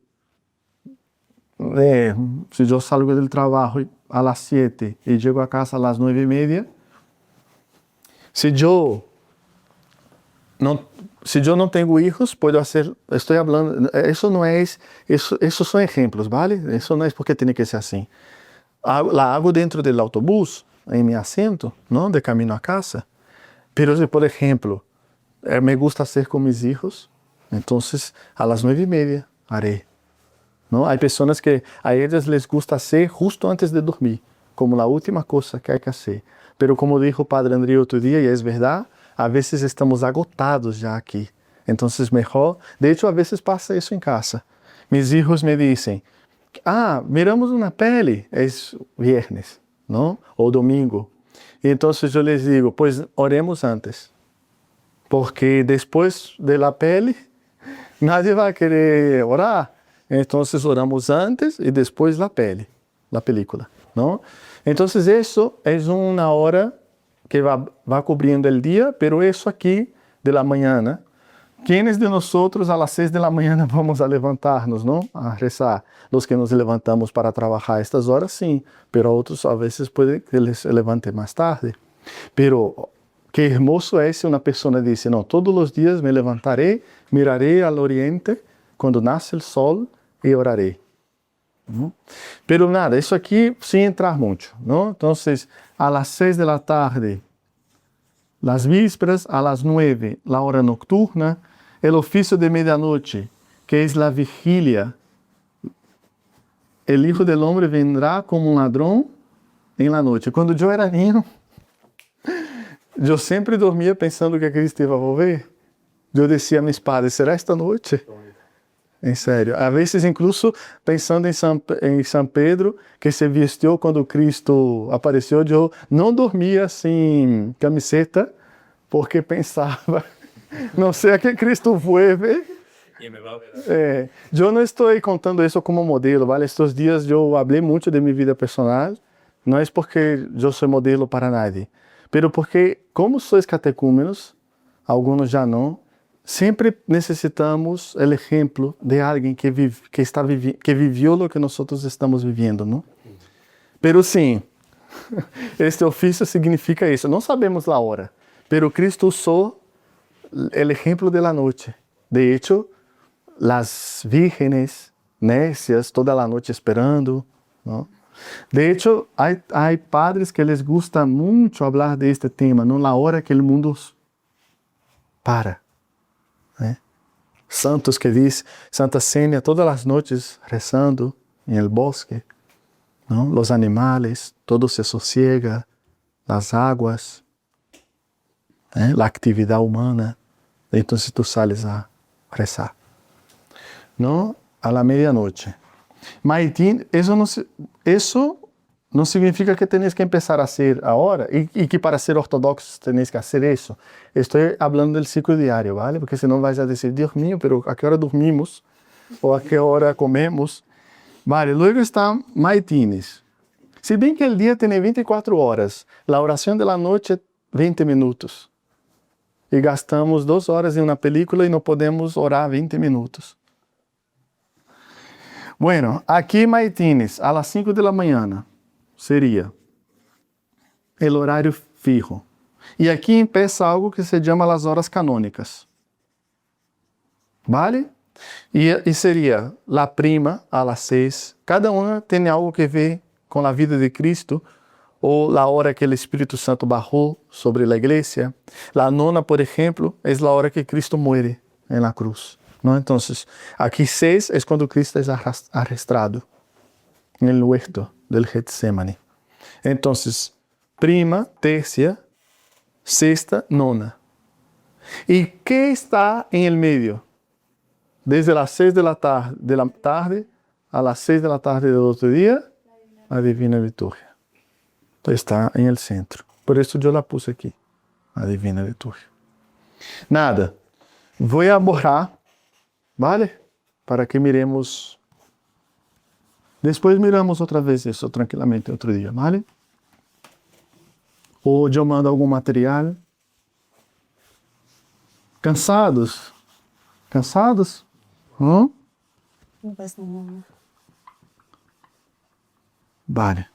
si yo salgo del trabajo a las 7 y llego a casa a las 9:30, si yo no tengo hijos, puedo hacer, estoy hablando, esos son ejemplos, ¿vale? Eso no es porque tiene que ser así. La hago dentro del autobús, en mi asiento, ¿no? De camino a casa. Pero si, por ejemplo, me gusta hacer con mis hijos, entonces a las 9:30 haré, ¿no? Hay personas que a ellas les gusta hacer justo antes de dormir, como la última cosa que hay que hacer. Pero como dijo Padre André otro día, y es verdad, a veces estamos agotados ya aquí. Entonces mejor, de hecho a veces pasa eso en casa. Mis hijos me dicen, miramos una peli, es viernes, ¿no? O domingo. Y entonces yo les digo, pues oremos antes. Porque después de la peli, nadie va a querer orar. Entonces oramos antes y después la película, ¿no? Entonces eso es una hora que va cubriendo el día, pero eso aquí de la mañana, ¿quiénes de nosotros a las 6 de la mañana vamos a levantarnos, ¿no? A rezar? Los que nos levantamos para trabajar a estas horas, sí, pero otros a veces puede que les levante más tarde. Pero Qué hermoso es si una persona dice, no, todos los días me levantaré, miraré al oriente cuando nace el sol y oraré. ¿No? Pero nada, eso aquí sin entrar mucho, ¿no? Entonces, a las 6 de la tarde, las vísperas, a las 9, la hora nocturna, el oficio de medianoche, que es la vigilia. El Hijo del Hombre vendrá como un ladrón en la noche. Cuando yo era niño, yo siempre dormía pensando que Cristo iba a volver. Yo decía a mis padres, ¿será esta noche? En serio. A veces incluso pensando en San Pedro, que se vistió cuando Cristo apareció, yo no dormía sin camiseta, porque pensaba, no sea que Cristo vuelve. Yo no estoy contando eso como modelo, ¿vale? Estos días yo hablé mucho de mi vida personal, no es porque yo soy modelo para nadie, pero porque como sois catecúmenos, algunos ya no, siempre necesitamos el ejemplo de alguien que vivió lo que nosotros estamos viviendo, ¿no? Pero sí, este oficio significa eso. No sabemos la hora, pero Cristo usó el ejemplo de la noche. De hecho, las vírgenes necias toda la noche esperando, ¿no? De hecho, hay padres que les gusta mucho hablar de este tema, ¿no? La hora que el mundo para. Santos que dice Santa Cenia todas las noches rezando en el bosque, ¿no? Los animales, todo se sosiega, las aguas, la actividad humana, entonces tú sales a rezar, ¿no? A la medianoche. Maitín, eso no significa que tenés que empezar a hacer ahora y que para ser ortodoxos tenés que hacer eso. Estoy hablando del ciclo diario, ¿vale? Porque senão vais a decir, Dios mío, pero ¿a qué hora dormimos? ¿O a qué hora comemos? Vale, luego están maitines. Si bien que el día tiene 24 horas, la oración de la noche 20 minutos. Y gastamos 2 horas en una película y no podemos orar 20 minutos. Bueno, aquí maitines, a las 5 de la mañana. Seria el horário fijo. E aqui empieza algo que se chama as horas canônicas. ¿Vale? E seria a prima a las 6. Cada uma tem algo que ver com a vida de Cristo, ou a hora que o Espírito Santo bajou sobre a igreja. A nona, por exemplo, é a hora que Cristo muere en la cruz. ¿No? Então, aqui 6 é quando Cristo é arrastrado no huerto del Getsemane. Entonces, prima, tercia, sexta, nona. ¿Y qué está en el medio? Desde las 6 de la tarde a las 6 de la tarde del otro día, la Divina Liturgia. Está en el centro. Por eso yo la puse aquí, la Divina Liturgia. Nada, voy a borrar, ¿vale? Para que miremos. Después miramos otra vez eso tranquilamente otro día, ¿vale? O yo mando algún material. ¿Cansados? ¿Cansados? ¿No? Vale.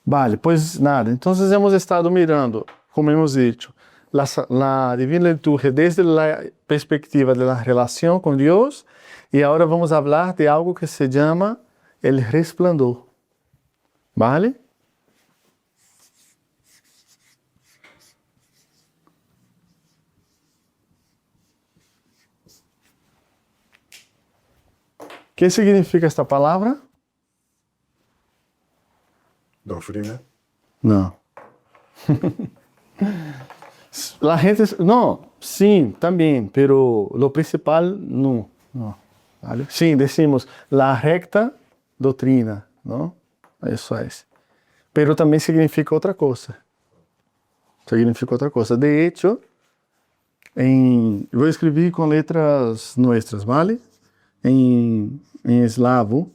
Vale, pues nada. Entonces hemos estado mirando, como hemos dicho, la Divina Liturgia desde la perspectiva de la relación con Dios, y ahora vamos a hablar de algo que se llama el resplandor. ¿Vale? ¿Qué significa esta palabra? Doctrina. No. La gente, no, sí, también, pero lo principal no, ¿vale? Sí, decimos la recta doctrina, ¿no? Eso es. Pero también significa otra cosa. Significa otra cosa. De hecho, voy a escribir con letras nuestras, ¿vale? En eslavo.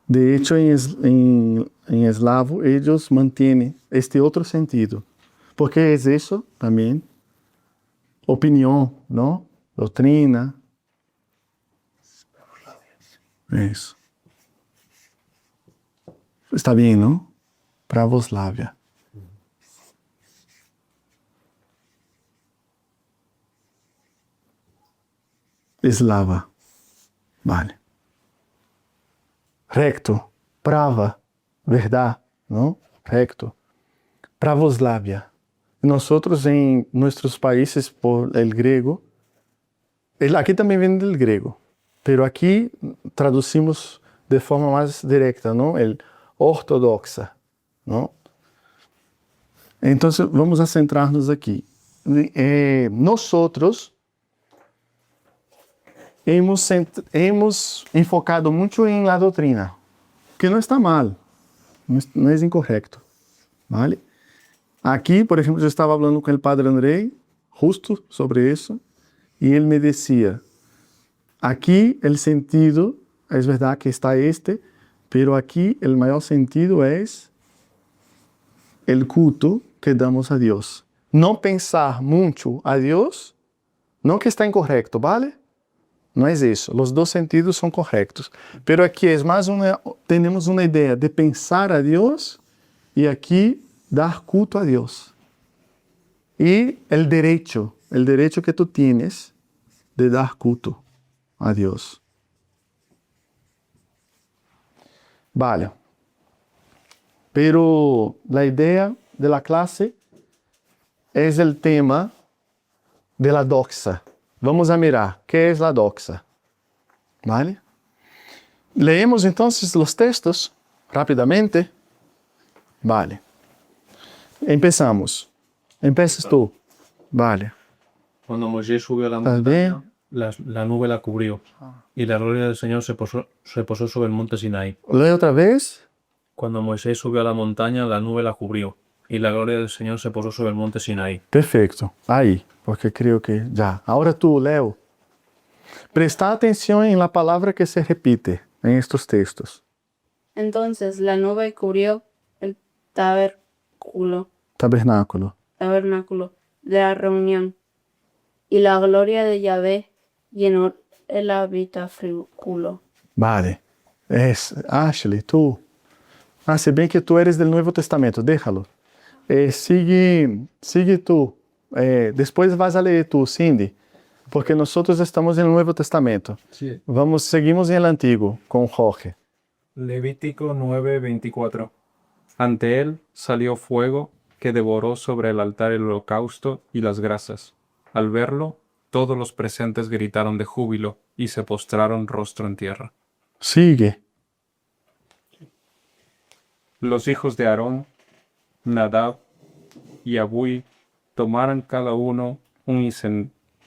De hecho, en eslavo ellos mantienen este otro sentido. Porque es eso también. Opinión, ¿no? Doctrina. Eso. Está bien, ¿no? Pravoslavia. Eslava. Vale. Recto. Prava. Verdad, ¿no? Recto. Pravoslavia. Nosotros en nuestros países por el griego, aquí también viene del griego, pero aquí traducimos de forma más directa, ¿no? El ortodoxa, ¿no? Entonces vamos a centrarnos aquí. Nosotros hemos enfocado mucho en la doctrina, que no está mal, no es incorrecto, ¿vale? Aquí, por ejemplo, yo estaba hablando con el padre Andrei justo sobre eso, y él me decía, aquí el sentido, es verdad que está pero aquí el mayor sentido es el culto que damos a Dios. No pensar mucho a Dios, no que está incorrecto, ¿vale? No es eso, los dos sentidos son correctos. Pero aquí es más tenemos una idea de pensar a Dios y aquí dar culto a Dios. Y el derecho que tú tienes de dar culto a Dios. Vale. Pero la idea de la clase es el tema de la doxa. Vamos a mirar qué es la doxa. ¿Vale? Leemos entonces los textos rápidamente. Vale. Empezamos. Empiezas tú. Vale. Cuando Moisés subió a la ¿Estás montaña, bien? la nube la cubrió, y la gloria del Señor se posó sobre el monte Sinaí. Lee otra vez. Cuando Moisés subió a la montaña, la nube la cubrió, y la gloria del Señor se posó sobre el monte Sinaí. Perfecto. Ahí, porque creo que ya. Ahora tú, Leo. Presta atención en la palabra que se repite en estos textos. Entonces la nube cubrió el Tabernáculo. tabernáculo de la reunión, y la gloria de Yahvé llenó el habitáculo. Vale. Ashley, tú. Se bem que tú eres del Nuevo Testamento, déjalo. Sigue tú. Después vas a leer tú, Cindy, porque nosotros estamos en el Nuevo Testamento. Sí. Seguimos en el Antiguo con Jorge. Levítico 9:24. Ante él salió fuego que devoró sobre el altar el holocausto y las grasas. Al verlo, todos los presentes gritaron de júbilo y se postraron rostro en tierra. Sigue. Los hijos de Aarón, Nadab y Abui, tomaron cada uno un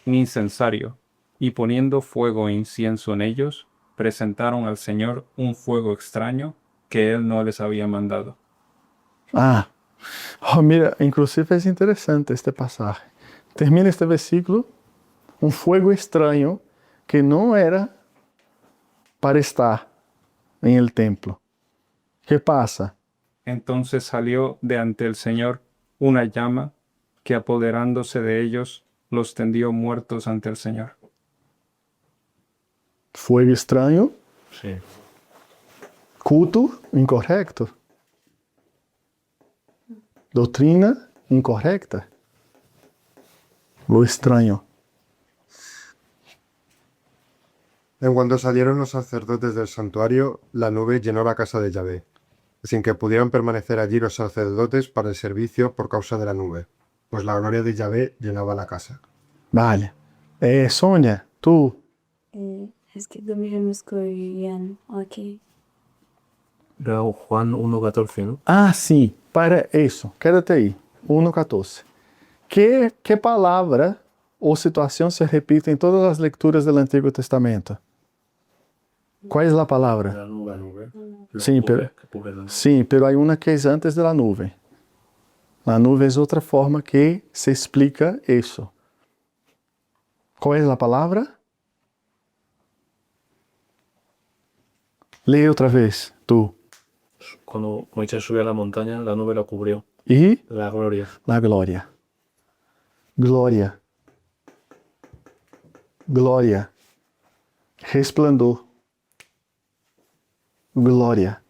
incensario, y poniendo fuego e incienso en ellos, presentaron al Señor un fuego extraño que él no les había mandado. Mira, inclusive es interesante este pasaje. Termina este versículo, un fuego extraño que no era para estar en el templo. ¿Qué pasa? Entonces salió de ante el Señor una llama que, apoderándose de ellos, los tendió muertos ante el Señor. Fuego extraño, Sí. culto incorrecto, doctrina incorrecta, lo extraño. En cuanto salieron los sacerdotes del santuario, la nube llenó la casa de Yahvé, sin que pudieran permanecer allí los sacerdotes para el servicio por causa de la nube, pues la gloria de Yahvé llenaba la casa. Vale. Sonia, tú. Es que también me escribían aquí. Era Juan 1:14, ¿no? Sí, para eso, quédate ahí, 1:14. ¿Qué palabra o situación se repite en todas las lecturas del Antiguo Testamento? ¿Cuál es la palabra? La nube. Sí, pero hay una que es antes de la nube. La nube es otra forma que se explica eso. ¿Cuál es la palabra? Lee otra vez, tú. Cuando Moisés subió a la montaña, la nube la cubrió. Y La gloria. la gloria. Gloria. Gloria. Resplandor. Glória.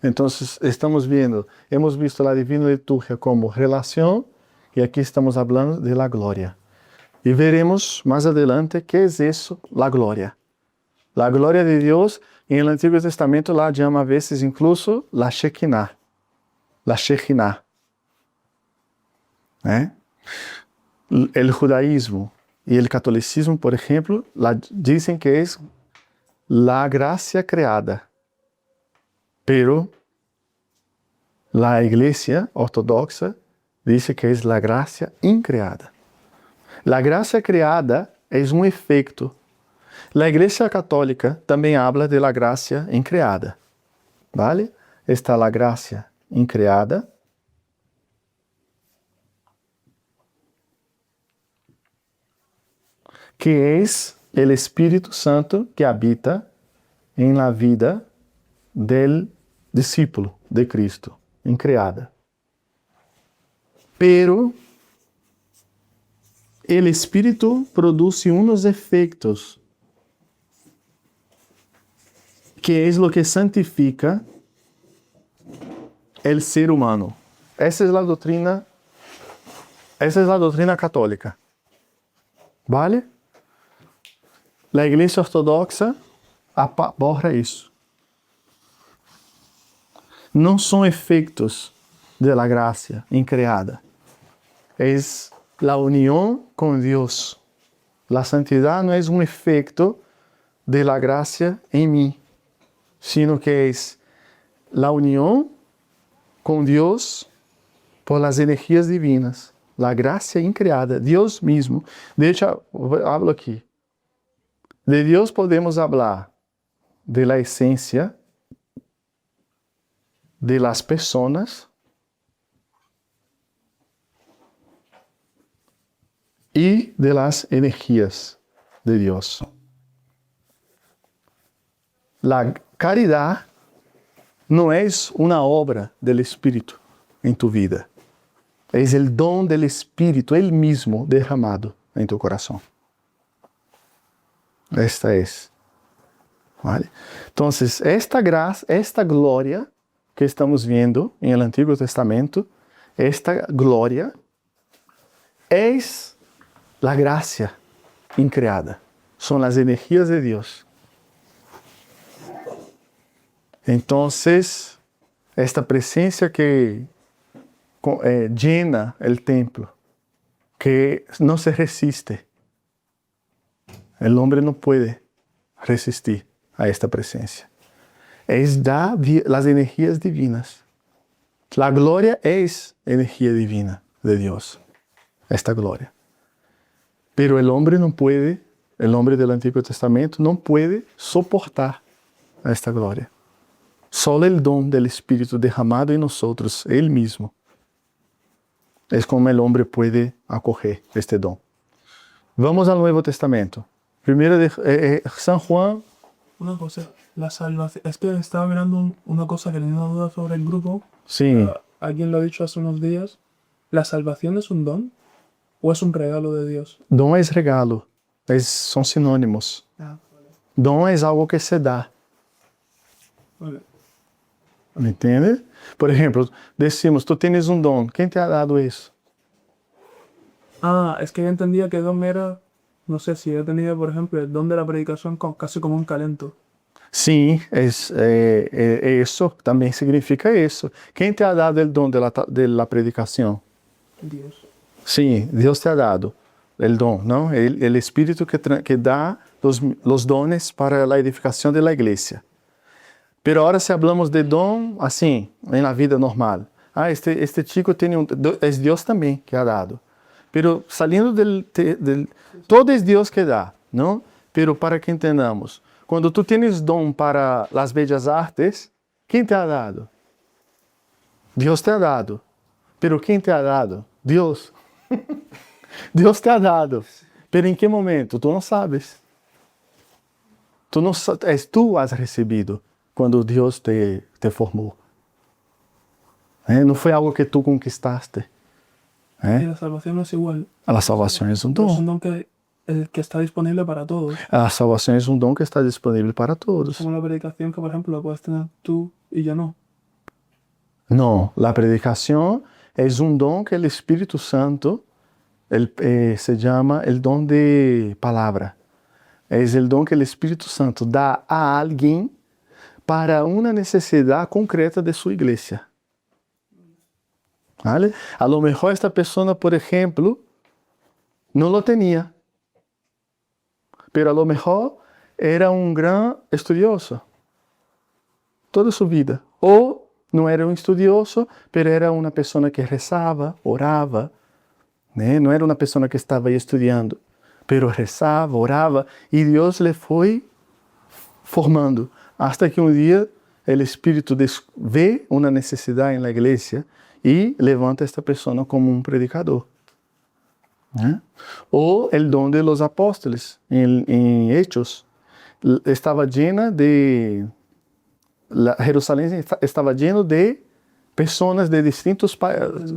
Entonces, estamos viendo, hemos visto la divina liturgia como relación y aquí estamos hablando de la gloria. Y veremos más adelante qué es eso, la gloria. La gloria de Dios, en el Antiguo Testamento la llama a veces incluso la Shekinah. La Shekinah. El judaísmo y el catolicismo, por ejemplo, dicen que es la gracia creada. Pero la Iglesia ortodoxa dice que es la gracia increada. La gracia creada es un efecto. La Iglesia Católica también habla de la gracia increada. ¿Vale? Está la gracia increada. Que es el Espíritu Santo que habita en la vida del discípulo de Cristo, increada. Pero el Espíritu produce unos efectos que es lo que santifica el ser humano. Esa es la doctrina católica. ¿Vale? La Iglesia Ortodoxa borra isso. Não são efeitos de la gracia increada. Es la unión con Dios. La santidad no es un efecto de la gracia en mí, sino que es la unión con Dios por las energías divinas. La gracia increada, Dios mismo. De hecho, hablo aquí. De Dios podemos hablar de la esencia de las personas y de las energías de Dios. La caridad no es una obra del Espíritu en tu vida. Es el don del Espíritu, Él mismo derramado en tu corazón. Esta es. ¿Vale? Entonces, esta gracia, esta gloria que estamos viendo en el Antiguo Testamento, esta gloria es la gracia increada. Son las energías de Dios. Entonces, esta presencia que llena el templo, que no se resiste. El hombre no puede resistir a esta presencia. Es las energías divinas. La gloria es energía divina de Dios. Esta gloria. Pero el hombre no puede, el hombre del Antiguo Testamento no puede soportar esta gloria. Solo el don del Espíritu derramado en nosotros, Él mismo, es como el hombre puede acoger este don. Vamos al Nuevo Testamento. Primero de San Juan. Una cosa, la salvación. Es que estaba mirando una cosa que tenía una duda sobre el grupo. Sí. Alguien lo ha dicho hace unos días. ¿La salvación es un don o es un regalo de Dios? Don es regalo. Son sinónimos. Vale. Don es algo que se da. Vale. ¿Me entiendes? Por ejemplo, decimos, tú tienes un don. ¿Quién te ha dado eso? Es que yo entendía que don era, no sé, si yo tenía, por ejemplo, el don de la predicación casi como un talento. Sí, eso también significa eso. ¿Quién te ha dado el don de la predicación? Dios. Sí, Dios te ha dado el don, ¿no? El Espíritu que da los dones para la edificación de la iglesia. Pero ahora si hablamos de don, así, en la vida normal. Este chico tiene es Dios también que ha dado. Pero saliendo todo es Dios que da, ¿no? Pero para que entendamos, cuando tú tienes don para las bellas artes, ¿quién te ha dado? Dios te ha dado. Pero ¿quién te ha dado? Dios. Dios te ha dado. Pero ¿en qué momento? Tú no sabes. Tú has recibido cuando Dios te formó. No fue algo que tú conquistaste. Y la salvación no es igual. La salvación es un Es un don. don que está disponible para todos. La salvación es un don que está disponible para todos. Como la predicación que, por ejemplo, la puedes tener tú y yo no. No, la predicación es un don que el Espíritu Santo se llama el don de palabra. Es el don que el Espíritu Santo da a alguien para una necesidad concreta de su iglesia. ¿Vale? A lo mejor esta persona, por ejemplo, no lo tenía, pero a lo mejor era un gran estudioso toda su vida. O no era un estudioso, pero era una persona que rezaba, oraba, ¿eh? No era una persona que estaba ahí estudiando, pero rezaba, oraba, y Dios le fue formando, hasta que un día el Espíritu ve una necesidad en la iglesia y levanta a esta persona como un predicador. ¿Eh? O el don de los apóstoles en Hechos, estaba llena de... Jerusalén estaba lleno de personas de distintos países.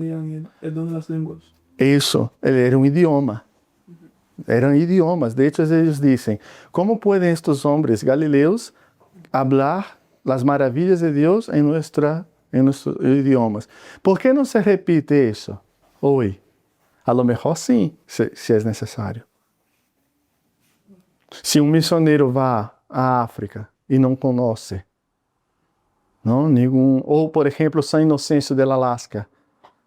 El don de las lenguas. Eso, era un idioma. Eran idiomas. De hecho, ellos dicen, ¿cómo pueden estos hombres galileos hablar las maravillas de Dios en nuestros idiomas? ¿Por qué no se repite eso hoy? A lo mejor sí, si es necesario. Si un misionero va a África y no conoce, ¿no? Ou, por exemplo, São Inocêncio del Alasca.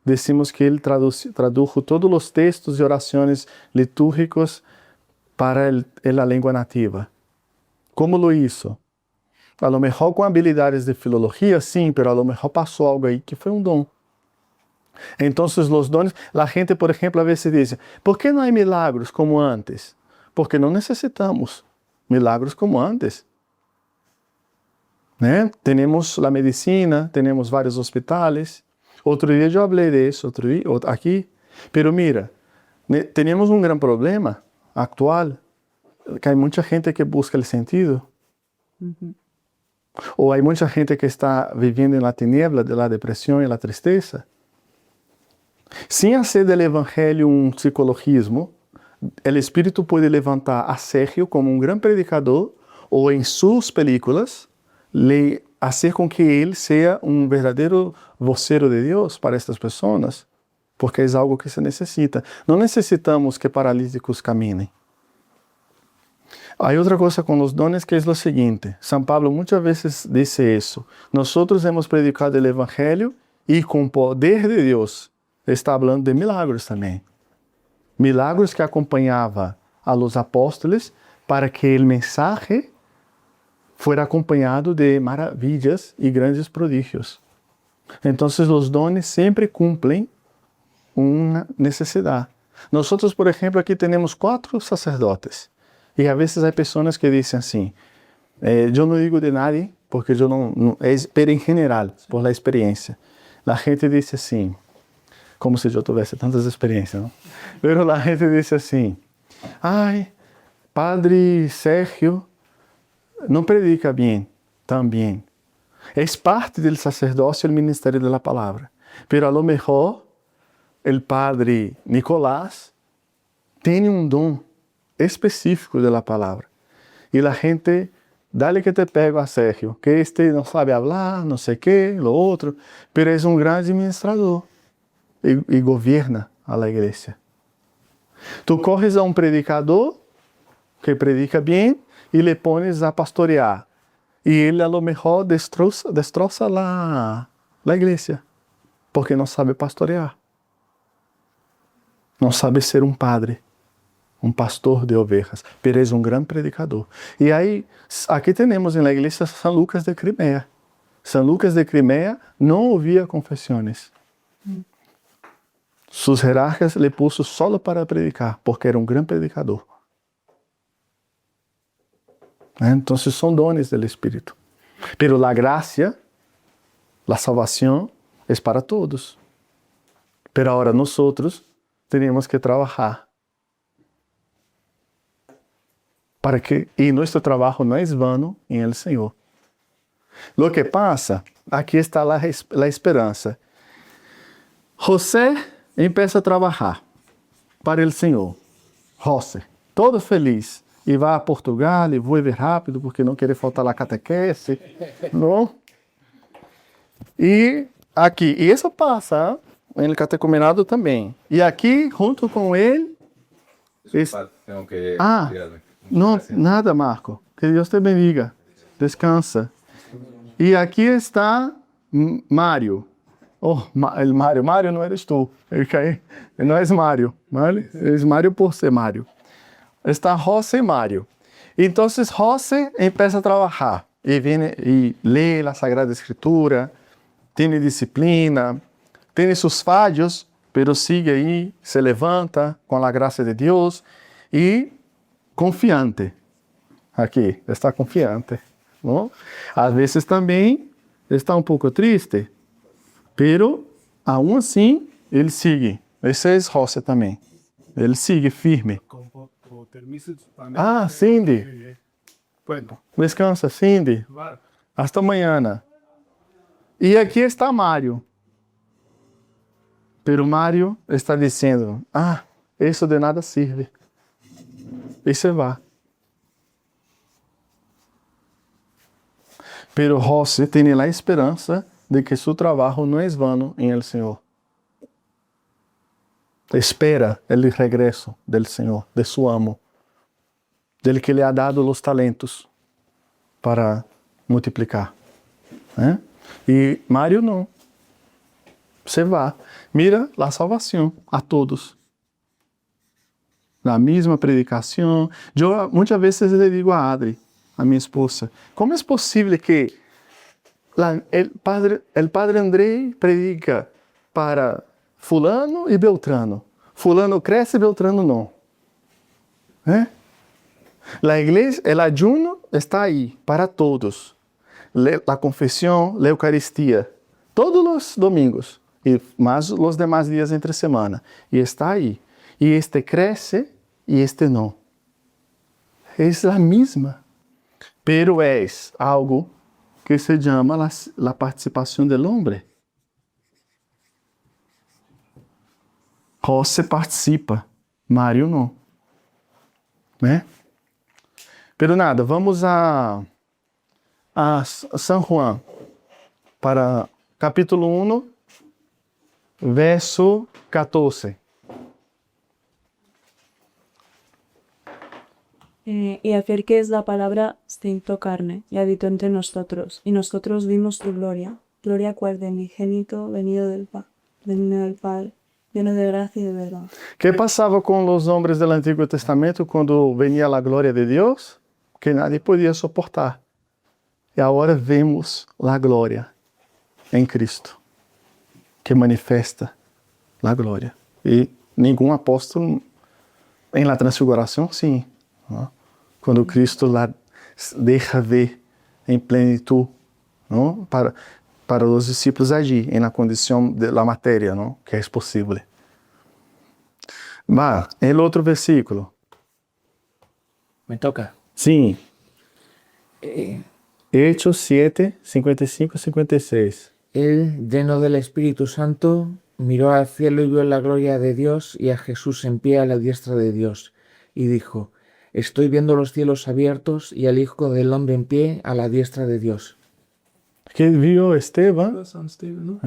Decimos que ele tradujo todos os textos e orações litúrgicos para a língua nativa. Como lo hizo? A lo mejor com habilidades de filologia, sim, pero a lo mejor passou algo aí que foi um dom. Então, os dones, a gente, por exemplo, a vezes diz, por que não há milagros como antes? Porque não necessitamos milagros como antes. ¿Eh? Tenemos la medicina, tenemos varios hospitales. Otro día yo hablé de eso, aquí. Pero mira, tenemos un gran problema actual, que hay mucha gente que busca el sentido. O hay mucha gente que está viviendo en la tiniebla de la depresión y la tristeza. Sin hacer del evangelio un psicologismo, el Espíritu puede levantar a Sergio como un gran predicador, o en sus películas, hacer com que ele seja um verdadeiro vocero de Deus para estas pessoas, porque é algo que se necessita. Não necessitamos que paralíticos caminem. Há outra coisa com os dones que é o seguinte, São Pablo muitas vezes diz isso, nós hemos predicado o evangelho e com o poder de Deus, está falando de milagros também. Milagros que acompanhavam a los apóstoles para que o mensaje fuera acompanhado de maravilhas e grandes prodígios. Então, os dones sempre cumprem uma necessidade. Nós, por exemplo, aqui temos 4 sacerdotes. E a vezes há pessoas que dizem assim, eu não digo de nadie, porque eu não pero em geral, por la experiência. A gente diz assim, como se eu tivesse tantas experiências, não? Pero a gente diz assim, ai, Padre Sérgio não predica bem, tan bien. É parte do sacerdócio e do ministério da palavra. Pero a lo mejor, o Padre Nicolás tem um dom específico da palavra. E a gente, dale que te pego a Sérgio, que este não sabe falar, não sei o que, lo outro, pero é um grande administrador e governa a la igreja. Tu corres a um predicador que predica bem, e le pones a pastorear. E ele, a lo mejor, destroça a igreja, porque não sabe pastorear. Não sabe ser um padre, um pastor de ovelhas, mas é um grande predicador. E aí, aqui temos na igreja São Lucas de Crimea. São Lucas de Crimea não ouvia confissões. Sus jerarcas le puso solo para predicar, porque era um grande predicador. Então, são dones do Espírito. Pero a graça, a salvação, é para todos. Pero agora nós temos que trabalhar. Para que, e nosso trabalho não é vano em el Senhor. Lo que passa, aqui está a esperança. José empieza a trabalhar para o Senhor. José, todo feliz. E vai a Portugal e voe rápido porque não quer faltar lá catequese, não? E aqui, e isso passa no catecumenado também. E aqui, junto com ele... Não, nada, Marco. Que Deus te bendiga. Descansa. E aqui está Mário. Oh, Mário. Mário não eres tu. Não és Mário. ¿Vale? Es Mário por ser Mário. Está José y Mário. Entonces José empieza a trabajar. Y viene y lee la Sagrada Escritura. Tiene disciplina. Tiene sus fallos, pero sigue ahí. Se levanta con la gracia de Dios. Y confiante. Aqui, está confiante. ¿No? Às vezes também está um pouco triste, pero aún assim ele sigue. Esse é José também. Ele sigue firme. Ah, Cindy. Descansa, Cindy. Hasta amanhã. E aqui está Mário. Pero Mário está dizendo: ah, isso de nada serve. E se vai. Pero José tem a esperança de que seu trabalho não é vano em el Senhor. Espera o regresso del Senhor, de su amo, del que lhe ha dado os talentos para multiplicar. E Mário não. Se vai. Mira a salvação a todos. Na mesma predicação. Eu muitas vezes le digo a Adri, a minha esposa, como é possível que el padre Andrei predica para fulano e Beltrano? Fulano cresce, Beltrano não. A igreja, o ayuno está aí para todos. A confissão, a Eucaristia, todos os domingos, e mais os demais dias entre semana. E está aí. E este cresce e este não. É a mesma. Pero es algo que se llama la participación del hombre. José participa, Mário não. Pero nada, vamos a San Juan, para capítulo 1, verso 14. Y aquel que es la palabra se hizo carne y habitó entre nosotros, y nosotros vimos tu gloria, gloria cual de unigénito venido del Padre, lleno de gracia y de verdad. ¿Qué pasaba con los hombres del Antiguo Testamento cuando venía la gloria de Dios? Que nadie podía soportar. Y ahora vemos la gloria en Cristo, que manifiesta la gloria. Y ningún apóstolo en la transfiguración, sí, ¿no? Quando Cristo lá deixa ver em plenitude, não? Para os discípulos agir na condição da matéria, não? Que é possível. Va, el outro versículo. Me toca. Sim. Hechos 7, 55, 56. Él, lleno del Espíritu Santo, miró al cielo y vio la gloria de Dios y a Jesús en pie a la diestra de Dios, y dijo: estoy viendo los cielos abiertos y al Hijo del Hombre en pie a la diestra de Dios. Que vio Esteban, San Esteban, ¿no?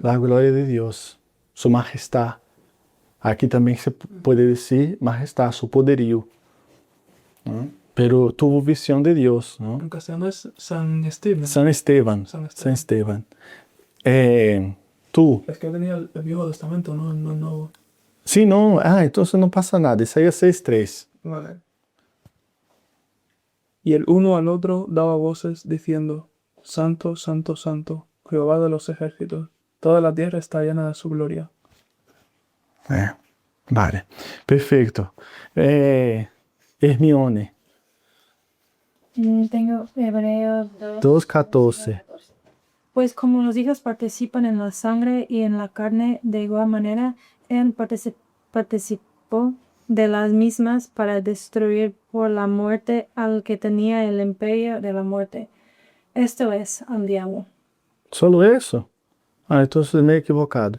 la gloria de Dios, su majestad. Aqui também se pode dizer majestad, su poderio. ¿No? Pero tuvo visión de Dios, ¿no? En castellano es San Esteban. San Esteban. San Esteban. Tú. Es que tenía el Viejo Testamento, no el Nuevo. Sí, no. Ah, entonces no pasa nada. Isaías 6:3. Vale. Y el uno al otro daba voces diciendo: Santo, Santo, Santo, Jehová de los ejércitos, toda la tierra está llena de su gloria. Vale, perfecto. Hermione. Tengo Hebreos 2:14. Pues como los hijos participan en la sangre y en la carne, de igual manera, él participó de las mismas para destruir por la muerte al que tenía el imperio de la muerte. Esto es, al diablo. ¿Solo eso? Ah, entonces me he equivocado.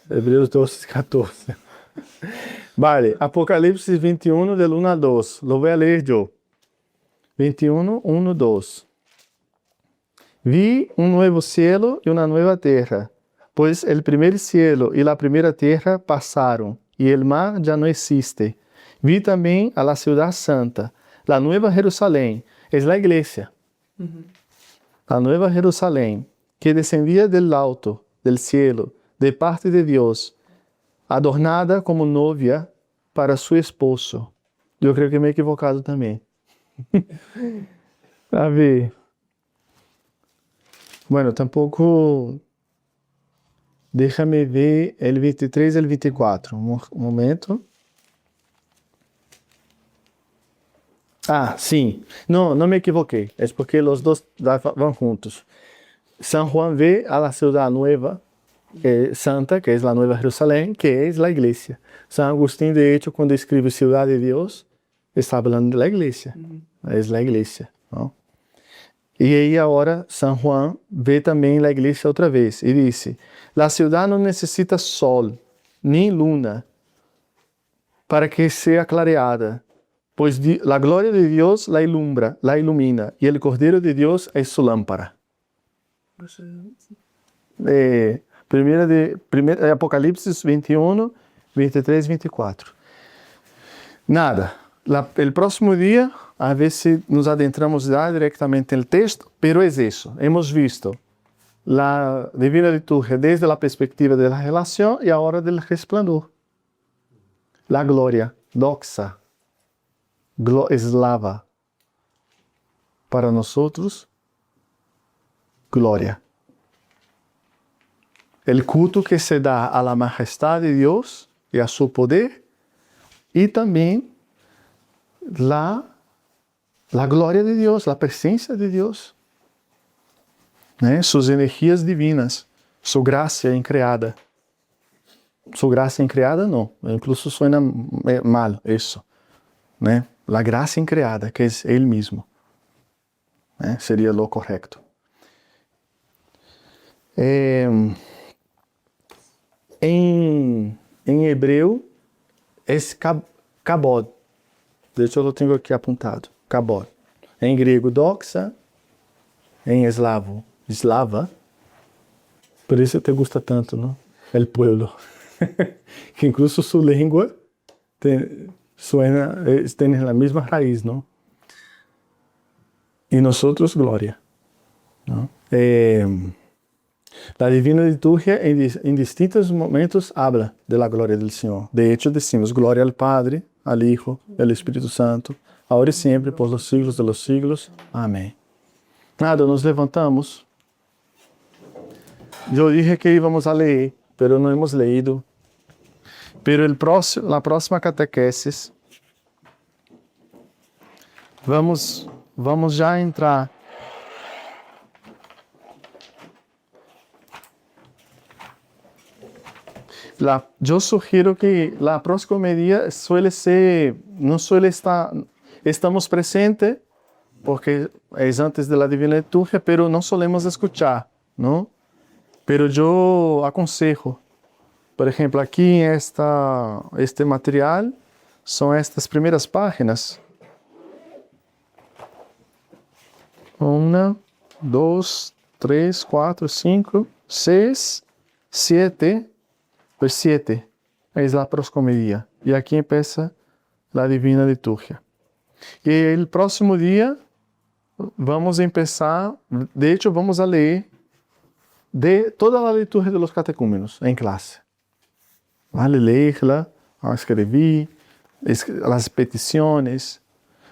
Hebreos 12:14. Vale, Apocalipsis 21, del 1 al 2. Lo voy a leer yo. 21, 1, 2. Vi un nuevo cielo y una nueva tierra, Pues el primer cielo y la primera tierra pasaron, y el mar ya no existe. Vi también a la ciudad santa, la nueva Jerusalén, es la iglesia. La nueva Jerusalén, que descendía del alto, del cielo, de parte de Dios, adornada como novia para su esposo. Yo creo que me he equivocado también. A ver. Bueno, tampoco... Déjame ver el 23 y el 24. Un momento. Ah, sí. No me equivoqué. Es porque los dos van juntos. San Juan ve a la ciudad nueva, santa, que es la nueva Jerusalén, que es la iglesia. San Agustín, de hecho, cuando escribe Ciudad de Dios, está hablando de la iglesia. Es la iglesia, ¿no? Y ahí ahora San Juan ve también la iglesia otra vez y dice, la ciudad no necesita sol ni luna para que sea clareada, pues la gloria de Dios la ilumina, y el Cordero de Dios es su lámpara. Apocalipsis 21, 23, 24. Nada. El próximo día, a ver si nos adentramos ya directamente en el texto, pero es eso. Hemos visto la Divina Liturgia desde la perspectiva de la relación y ahora del resplandor. La gloria, doxa, eslava. Para nosotros, gloria. El culto que se da a la majestad de Dios y a su poder, y también la gloria de Dios, la presencia de Dios, sus energías divinas, su gracia increada. Su gracia increada no, incluso suena mal eso, la gracia increada, que es Él mismo, sería lo correcto. En hebreo es kabod. De hecho, eu tenho aqui apontado. Kabod. Em grego, doxa. Em eslava. Por isso te gusta tanto, não? El pueblo. Que incluso su língua tem a mesma raiz, não? E nós, glória. ¿No? La Divina Liturgia en distintos momentos habla de la gloria del Señor. De hecho, decimos gloria al Padre, al Hijo, al Espíritu Santo, ahora y siempre, por los siglos de los siglos. Amén. Nada, nos levantamos. Yo dije que íbamos a leer, pero no hemos leído. Pero la próxima catequesis, vamos ya a entrar. Yo sugiero que la próxima día estamos presentes, porque es antes de la Divina Liturgia, pero no solemos escuchar, ¿no? Pero yo aconsejo, por ejemplo, aquí en este material, son estas primeras páginas. 1, 2, 3, 4, 5, 6, 7. Pues 7 es la proscomedia. Y aquí empieza la Divina Liturgia. Y el próximo día vamos a empezar, de hecho vamos a leer de toda la liturgia de los catecúmenos en clase. Vale, leerla, escribir, las peticiones.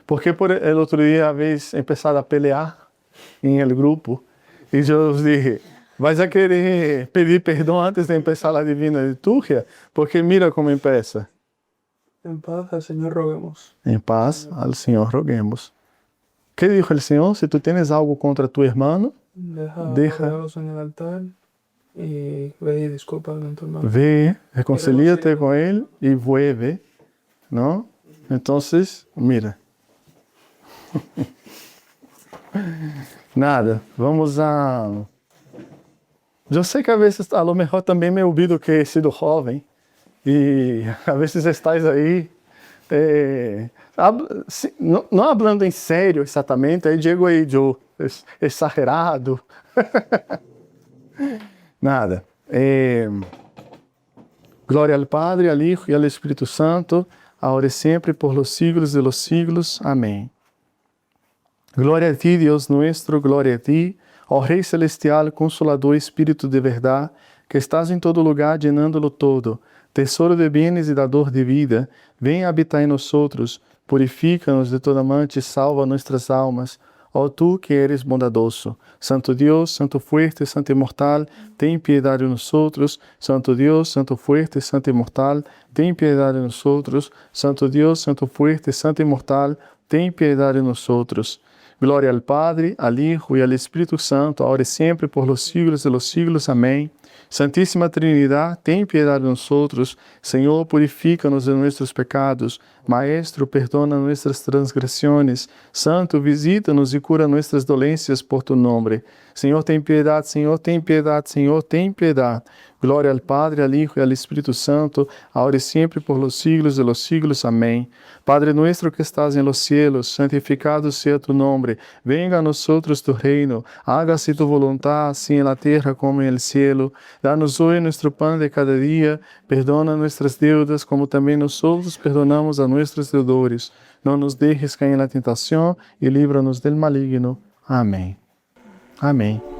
Porque por el otro día habéis empezado a pelear en el grupo y yo os dije, vais a querer pedir perdão antes de empezar a Divina Liturgia, porque mira como empieza. En paz al Señor roguemos. En paz al Señor roguemos. ¿Qué dijo el Señor? Si tú tienes algo contra tu hermano, deja en el altar y ve y disculpa con tu hermano. Ve, reconcilíate con él y vuelve, ¿no? Entonces, mira. Nada, vamos a... Yo sé que a veces, a lo mejor también me olvido que he sido joven y a veces estáis ahí, no hablando en serio exactamente, ahí llego ahí yo, exagerado. Nada, Glória ao Padre, ao Hijo e ao Espírito Santo, ahora e sempre, por los siglos de los siglos. Amém. Glória a ti, Deus nuestro, glória a ti, ó Rei Celestial, Consolador, Espírito de verdade, que estás em todo lugar, llenando-lo todo, tesouro de bienes e dador de vida, vem habitar em nosotros, purifica-nos de toda mancha e salva nuestras almas. Ó tu que eres bondadoso, Santo Deus, Santo fuerte, Santo imortal, tem piedade de nosotros. Santo Deus, Santo fuerte, Santo imortal, tem piedade de nosotros. Santo Deus, Santo fuerte, Santo imortal, tem piedade de nosotros. Glória ao Padre, ao Hijo e ao Espírito Santo, agora e sempre, por los siglos de los siglos. Amém. Santíssima Trinidade, tem piedade de nosotros. Senhor, purifica-nos de nossos pecados. Maestro, perdona nuestras transgresiones. Santo, visita-nos e cura nuestras dolências por tu nome. Senhor, tem piedade, Senhor, tem piedade, Senhor, tem piedade. Glória ao Padre, ao Hijo e ao Espírito Santo, agora e sempre, por los siglos de los siglos. Amém. Padre nuestro que estás en los cielos, santificado sea tu nombre. Venga a nosotros tu reino. Hágase tu voluntad, así en la tierra como en el cielo. Danos hoy nuestro pan de cada día. Perdona nuestras deudas, como también nosotros perdonamos a nuestros deudores. No nos dejes caer en la tentación y líbranos del maligno. Amém. Amém.